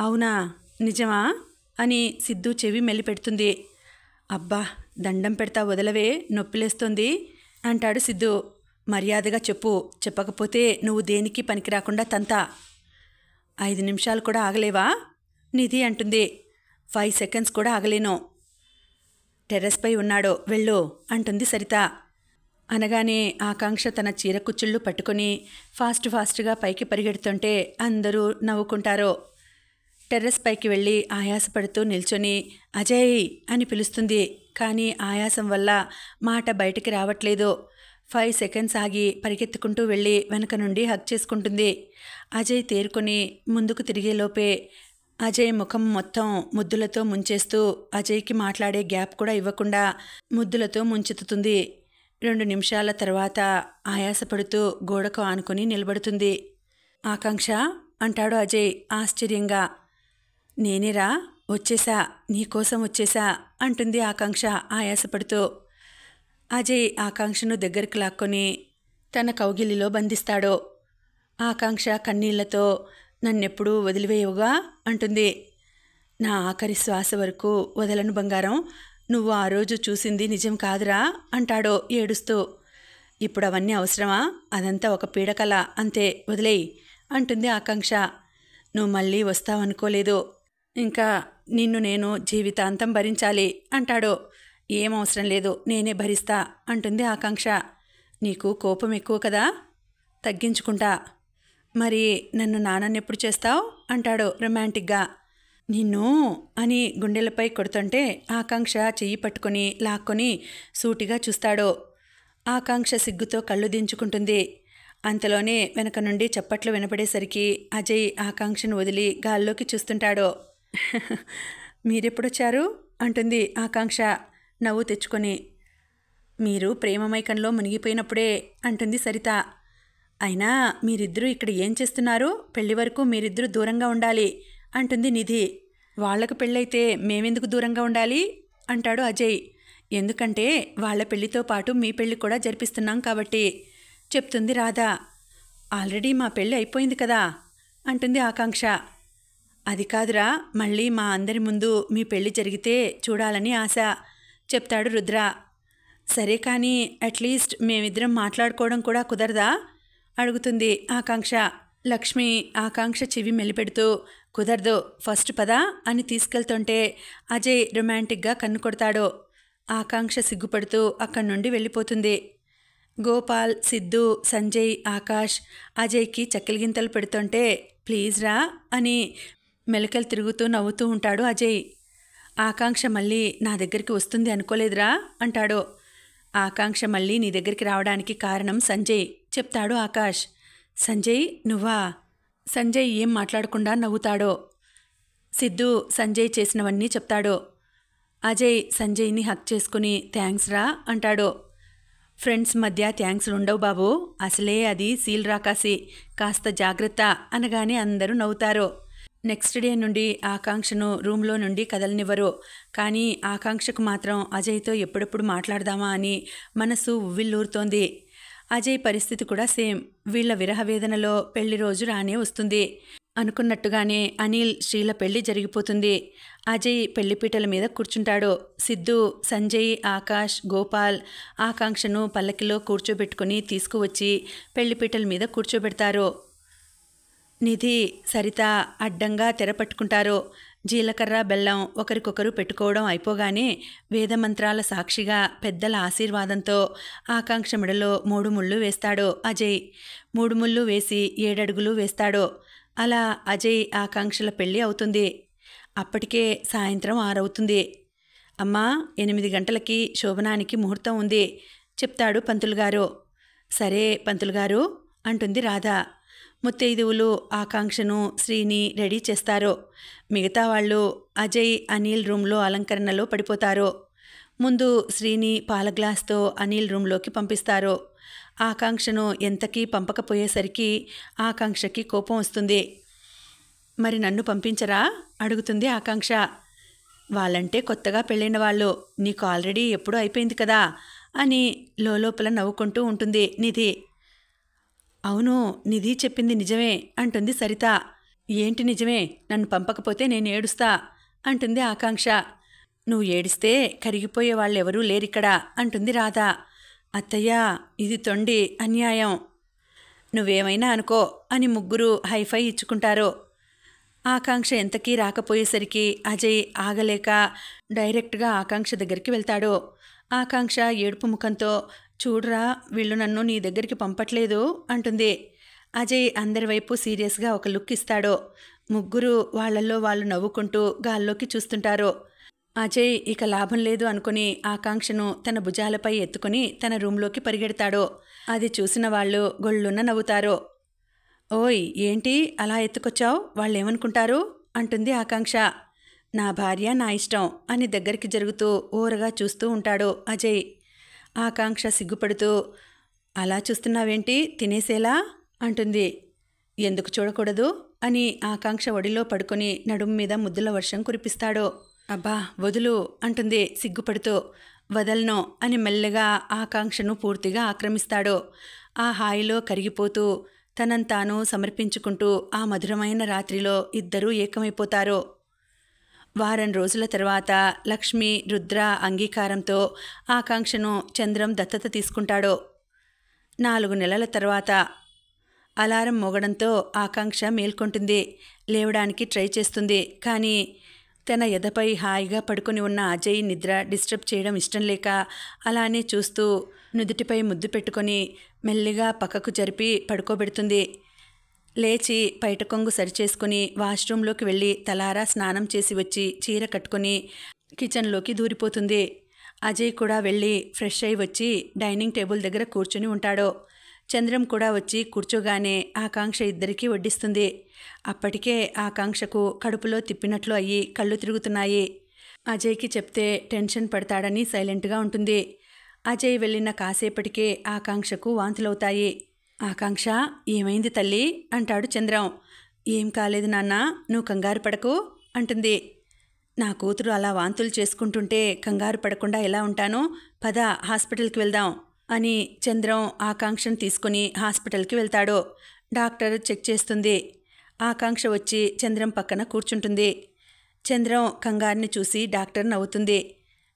అవునా, నిజమా అని సిద్ధు చెవి మెల్లిపెడుతుంది. అబ్బా దండం పెడతా వదలవే, నొప్పిలేస్తుంది అంటాడు సిద్ధు. మర్యాదగా చెప్పు, చెప్పకపోతే నువ్వు దేనికి పనికి రాకుండా తంతా. 5 నిమిషాలు కూడా ఆగలేవా నిధి అంటుంది. 5 సెకండ్స్ కూడా ఆగలేను. టెర్రస్పై ఉన్నాడు, వెళ్ళు అంటుంది సరిత. అనగానే ఆకాంక్ష తన చీర కుచ్చుళ్ళు పట్టుకొని ఫాస్ట్గా పైకి పరిగెడుతుంటే అందరూ నవ్వుకుంటారు. టెర్రస్ పైకి వెళ్ళి ఆయాసపడుతూ నిల్చొని అజయ్ అని పిలుస్తుంది. కానీ ఆయాసం వల్ల మాట బయటికి రావట్లేదు. 5 సెకండ్స్ ఆగి పరిగెత్తుకుంటూ వెళ్ళి వెనక నుండి హగ్ చేసుకుంటుంది. అజయ్ తేరుకొని ముందుకు తిరిగేలోపే అజయ్ ముఖం మొత్తం ముద్దులతో ముంచేస్తూ అజయ్కి మాట్లాడే గ్యాప్ కూడా ఇవ్వకుండా ముద్దులతో ముంచెత్తుతుంది. 2 నిమిషాల తర్వాత ఆయాసపడుతూ గోడకు ఆనుకొని నిలబడుతుంది. ఆకాంక్ష అంటాడు అజయ్ ఆశ్చర్యంగా. నేనేరా, వచ్చేసా, నీకోసం వచ్చేసా అంటుంది ఆకాంక్ష ఆయాసపడుతూ. అజయ్ ఆకాంక్షను దగ్గరికి లాక్కొని తన కౌగిలిలో బంధిస్తాడు. ఆకాంక్ష కన్నీళ్లతో నన్నెప్పుడూ వదిలివేయవుగా అంటుంది. నా ఆఖరి శ్వాస వరకు వదలను బంగారం, నువ్వు ఆ రోజు చూసింది నిజం కాదురా అంటాడు ఏడుస్తూ. ఇప్పుడు అవన్నీ అవసరమా, అదంతా ఒక పీడకల, అంతే, వదిలేయి అంటుంది ఆకాంక్ష. నువ్వు మళ్ళీ వస్తావనుకోలేదు, ఇంకా నిన్ను నేను జీవితాంతం భరించాలి అంటాడు. ఏం అవసరం లేదు, నేనే భరిస్తా అంటుంది ఆకాంక్ష. నీకు కోపం ఎక్కువ కదా, తగ్గించుకుంటా. మరి నన్ను నాన్నెప్పుడు చేస్తావు అంటాడు రొమాంటిక్గా. నిన్ను అని గుండెలపై కొడుతుంటే ఆకాంక్ష చెయ్యి పట్టుకొని లాక్కొని సూటిగా చూస్తాడు. ఆకాంక్ష సిగ్గుతో కళ్ళు దించుకుంటుంది. అంతలోనే వెనక నుండి చప్పట్లు వినపడేసరికి అజయ్ ఆకాంక్షను వదిలి గాల్లోకి చూస్తుంటాడు. మీరెప్పుడొచ్చారు అంటుంది ఆకాంక్ష నవ్వు తెచ్చుకొని. మీరు ప్రేమమైకంలో మునిగిపోయినప్పుడే అంటుంది సరిత. అయినా మీరిద్దరూ ఇక్కడ ఏం చేస్తున్నారు, పెళ్లి వరకు మీరిద్దరూ దూరంగా ఉండాలి అంటుంది నిధి. వాళ్లకు పెళ్ళైతే మేమెందుకు దూరంగా ఉండాలి అంటాడు అజయ్. ఎందుకంటే వాళ్ళ పెళ్లితో పాటు మీ పెళ్లి కూడా జరిపిస్తున్నాం కాబట్టి చెప్తుంది రాధ. ఆల్రెడీ మా పెళ్ళి అయిపోయింది కదా అంటుంది ఆకాంక్ష. అది కాదురా, మళ్ళీ మా అందరి ముందు మీ పెళ్లి జరిగితే చూడాలని ఆశ చెప్తాడు రుద్ర. సరే కానీ అట్లీస్ట్ మేమిద్దరం మాట్లాడుకోవడం కూడా కుదరదా అడుగుతుంది ఆకాంక్ష. లక్ష్మి ఆకాంక్ష చెవి మెలిపెడుతూ కుదరదు, ఫస్ట్ పదా అని తీసుకెళ్తుంటే అజయ్ రొమాంటిక్గా కన్ను కొడతాడు. ఆకాంక్ష సిగ్గుపడుతూ అక్కడి నుండి వెళ్ళిపోతుంది. గోపాల్, సిద్ధు, సంజయ్, ఆకాష్ అజయ్కి చక్కెలిగింతలు పెడుతుంటే ప్లీజ్ రా అని మెలకలు తిరుగుతూ నవ్వుతూ ఉంటాడు అజయ్. ఆకాంక్ష మళ్ళీ నా దగ్గరికి వస్తుంది అనుకోలేదురా అంటాడు. ఆకాంక్ష మళ్ళీ నీ దగ్గరికి రావడానికి కారణం సంజయ్, చెప్తాడు ఆకాష్. సంజయ్ నువ్వా? సంజయ్ ఏం మాట్లాడకుండా నవ్వుతాడో. సిద్ధు సంజయ్ చేసినవన్నీ చెప్తాడు. అజయ్ సంజయ్ని హక్ చేసుకుని థ్యాంక్స్ రా అంటాడు. ఫ్రెండ్స్ మధ్య థ్యాంక్స్లుండవు బాబు, అసలే అది సీల్ రాకాసి, కాస్త జాగ్రత్త అనగానే అందరూ నవ్వుతారు. నెక్స్ట్ డే నుండి ఆకాంక్షను రూమ్లో నుండి కదలనివ్వరు. కానీ ఆకాంక్షకు మాత్రం అజయ్తో ఎప్పుడెప్పుడు మాట్లాడదామా అని మనసు ఉవ్విల్లూరుతోంది. అజయ్ పరిస్థితి కూడా సేమ్. వీళ్ల విరహవేదనలో పెళ్లి రోజు రానే వస్తుంది. అనుకున్నట్టుగానే అనిల్ శ్రీల పెళ్లి జరిగిపోతుంది. అజయ్ పెళ్లిపీటల మీద కూర్చుంటాడు. సిద్ధు, సంజయ్, ఆకాష్, గోపాల్ ఆకాంక్షను పల్లకిలో కూర్చోబెట్టుకుని తీసుకువచ్చి పెళ్లిపీటల మీద కూర్చోబెడతారు. నిధి, సరిత అడ్డంగా తెరపట్టుకుంటారు. జీలకర్ర బెల్లం ఒకరికొకరు పెట్టుకోవడం అయిపోగానే వేదమంత్రాల సాక్షిగా పెద్దల ఆశీర్వాదంతో ఆకాంక్ష మెడలో 3 ముళ్ళు వేస్తాడు అజయ్. 3 ముళ్ళు వేసి 7 అడుగులు వేస్తాడు. అలా అజయ్ ఆకాంక్షల పెళ్ళి అవుతుంది. అప్పటికే సాయంత్రం 6 అవుతుంది. అమ్మా, 8 గంటలకి శోభనానికి ముహూర్తం ఉంది చెప్తాడు పంతులుగారు. సరే పంతులుగారు అంటుంది రాధ. ముత్తైదువులు ఆకాంక్షను, శ్రీని రెడీ చేస్తారు. మిగతా వాళ్ళు అజయ్, అనిల్ రూమ్లో అలంకరణలో పడిపోతారు. ముందు శ్రీని పాల గ్లాస్తో అనిల్ రూమ్లోకి పంపిస్తారు. ఆకాంక్షను ఎంతకీ పంపకపోయేసరికి ఆకాంక్షకి కోపం వస్తుంది. మరి నన్ను పంపించరా అడుగుతుంది ఆకాంక్ష. వాళ్ళంటే కొత్తగా పెళ్ళైన వాళ్ళు, నీకు ఆల్రెడీ ఎప్పుడూ అయిపోయింది కదా అని లోపల నవ్వుకుంటూ ఉంటుంది నిధి. అవును, నిధి చెప్పింది నిజమే అంటుంది సరిత. ఏంటి నిజమే? నన్ను పంపకపోతే నేను ఏడుస్తా అంటుంది ఆకాంక్ష. నువ్వు ఏడిస్తే కరిగిపోయే వాళ్ళెవరూ లేరిక్కడ అంటుంది రాధ. అత్తయ్యా, ఇది తొండి అన్యాయం. నువ్వేమైనా అనుకో అని ముగ్గురు హైఫై ఇచ్చుకుంటారు. ఆకాంక్ష ఎంతకీ రాకపోయేసరికి అజయ్ ఆగలేక డైరెక్ట్గా ఆకాంక్ష దగ్గరికి వెళ్తాడు. ఆకాంక్ష ఏడుపు ముఖంతో, చూడరా వీళ్ళు నన్ను నీ దగ్గరికి పంపట్లేదు అంటుంది. అజయ్ అందరి వైపు సీరియస్గా ఒక లుక్ ఇస్తాడు. ముగ్గురు వాళ్ళల్లో వాళ్ళు నవ్వుకుంటూ గాల్లోకి చూస్తుంటారు. అజయ్ ఇక లాభం లేదు అనుకుని ఆకాంక్షను తన భుజాలపై ఎత్తుకుని తన రూంలోకి పరిగెడతాడు. అది చూసిన వాళ్ళు గొళ్ళున్న నవ్వుతారు. ఓయ్, ఏంటి అలా ఎత్తుకొచ్చావు? వాళ్ళేమనుకుంటారు అంటుంది ఆకాంక్ష. నా భార్య నా ఇష్టం అని దగ్గరికి జరుగుతూ ఓరగా చూస్తూ ఉంటాడు అజయ్. ఆకాంక్ష సిగ్గుపడుతూ, అలా చూస్తున్నావేంటి, తినేసేలా అంటుంది. ఎందుకు చూడకూడదు అని ఆకాంక్ష ఒడిలో పడుకొని నడుము మీద ముద్దుల వర్షం కురిపిస్తాడు. అబ్బా వదులు అంటుంది సిగ్గుపడుతూ. వదలను అని మెల్లగా ఆకాంక్షను పూర్తిగా ఆక్రమిస్తాడు. ఆ హాయిలో కరిగిపోతూ తనంతాను సమర్పించుకుంటూ ఆ మధురమైన రాత్రిలో ఇద్దరూ ఏకమైపోతారు. వారం రోజుల తర్వాత లక్ష్మి, రుద్ర అంగీకారంతో ఆకాంక్షను చంద్రం దత్తత తీసుకుంటాడు. 4 నెలల తర్వాత అలారం మోగడంతో ఆకాంక్ష మేల్కొంటుంది. లేవడానికి ట్రై చేస్తుంది. కానీ తన ఎదపై హాయిగా పడుకొని ఉన్న అజయ్ నిద్ర డిస్టర్బ్ చేయడం ఇష్టం లేక అలానే చూస్తూ నుదుటిపై ముద్దు పెట్టుకొని మెల్లిగా పక్కకు జరిపి పడుకోబెడుతుంది. లేచి పైట కొంగు సరిచేసుకుని వాష్రూంలోకి వెళ్ళి తలారా స్నానం చేసి వచ్చి చీర కట్టుకుని కిచెన్లోకి దూరిపోతుంది. అజయ్ కూడా వెళ్ళి ఫ్రెష్ అయి వచ్చి డైనింగ్ టేబుల్ దగ్గర కూర్చుని ఉంటాడు. చంద్రం కూడా వచ్చి కూర్చోగానే ఆకాంక్ష ఇద్దరికీ వడ్డిస్తుంది. అప్పటికే ఆకాంక్షకు కడుపులో తిప్పినట్లు అయ్యి కళ్ళు తిరుగుతున్నాయి. అజయ్కి చెప్తే టెన్షన్ పడతాడని సైలెంట్గా ఉంటుంది. అజయ్ వెళ్ళిన కాసేపటికే ఆకాంక్షకు వాంతులవుతాయి. ఆకాంక్ష, ఏమైంది తల్లి అంటాడు చంద్రం. ఏం కాలేదు నాన్న, నువ్వు కంగారు పడకు అంటుంది. నా కూతురు అలా వాంతులు చేసుకుంటుంటే కంగారు పడకుండా ఎలా ఉంటానో, పద హాస్పిటల్కి వెళ్దాం అని చంద్రం ఆకాంక్షను తీసుకుని హాస్పిటల్కి వెళ్తాడు. డాక్టర్ చెక్ చేస్తుంది. ఆకాంక్ష వచ్చి చంద్రం పక్కన కూర్చుంటుంది. చంద్రం కంగారుని చూసి డాక్టర్ నవ్వుతుంది.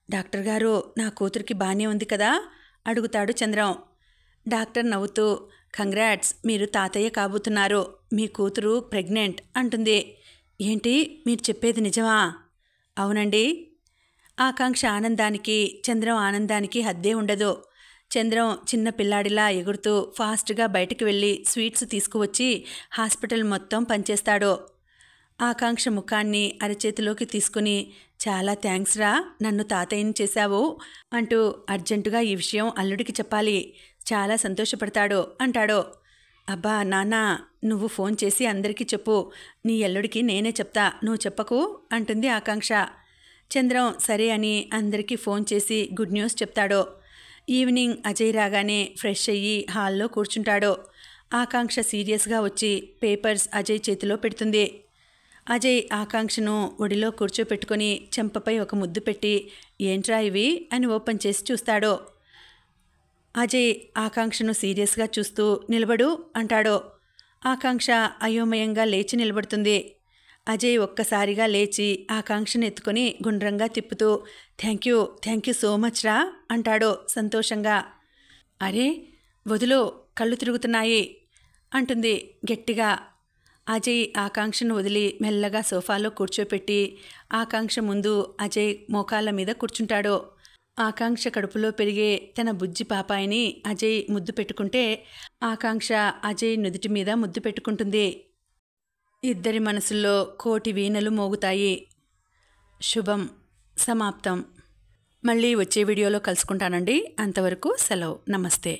డాక్టర్ గారు, నా కూతురికి బాగానే ఉంది కదా అడుగుతాడు చంద్రం. డాక్టర్ నవ్వుతూ, కంగ్రాట్స్, మీరు తాతయ్య కాబోతున్నారు, మీ కూతురు ప్రెగ్నెంట్ అంటుంది. ఏంటి, మీరు చెప్పేది నిజమా? అవునండి. ఆకాంక్ష ఆనందానికి చంద్రం ఆనందానికి హద్దే ఉండదు. చంద్రం చిన్న పిల్లాడిలా ఎగురుతూ ఫాస్ట్గా బయటికి వెళ్ళి స్వీట్స్ తీసుకువచ్చి హాస్పిటల్ మొత్తం పంచేస్తాడు. ఆకాంక్ష ముఖాన్ని అరచేతిలోకి తీసుకుని చాలా థ్యాంక్స్ రా, నన్ను తాతయ్యని చేశావు అంటూ అర్జెంటుగా ఈ విషయం అల్లుడికి చెప్పాలి, చాలా సంతోషపడతాడు అంటాడు. అబ్బా నాన్న, నువ్వు ఫోన్ చేసి అందరికీ చెప్పు, నీ అల్లుడికి నేనే చెప్తా, నువ్వు చెప్పకు అంటుంది ఆకాంక్ష. చంద్రం సరే అని అందరికీ ఫోన్ చేసి గుడ్ న్యూస్ చెప్తాడు. ఈవినింగ్ అజయ్ రాగానే ఫ్రెష్ అయ్యి హాల్లో కూర్చుంటాడు. ఆకాంక్ష సీరియస్గా వచ్చి పేపర్స్ అజయ్ చేతిలో పెడుతుంది. అజయ్ ఆకాంక్షను ఒడిలో కూర్చోపెట్టుకొని చెంపపై ఒక ముద్దు పెట్టి ఏంట్రా ఇవి అని ఓపెన్ చేసి చూస్తాడు. అజయ్ ఆకాంక్షను సీరియస్గా చూస్తూ నిలబడు అంటాడు. ఆకాంక్ష అయోమయంగా లేచి నిలబడుతుంది. అజయ్ ఒక్కసారిగా లేచి ఆకాంక్షను ఎత్తుకొని గుండ్రంగా తిప్పుతూ థ్యాంక్ యూ సో మచ్ రా అంటాడు సంతోషంగా. అరే వదులు, కళ్ళు తిరుగుతున్నాయి అంటుంది గట్టిగా. అజయ్ ఆకాంక్షను వదిలి మెల్లగా సోఫాలో కూర్చోపెట్టి ఆకాంక్ష ముందు అజయ్ మోకాళ్ళ మీద కూర్చుంటాడు. ఆకాంక్ష కడుపులో పెరిగే తన బుజ్జి పాపాయిని అజయ్ ముద్దు పెట్టుకుంటే ఆకాంక్ష అజయ్ నుదుటి మీద ముద్దు పెట్టుకుంటుంది. ఇద్దరి మనసుల్లో కోటి వీణలు మోగుతాయి. శుభం సమాప్తం. మళ్ళీ వచ్చే వీడియోలో కలుసుకుంటానండి. అంతవరకు సెలవు. నమస్తే.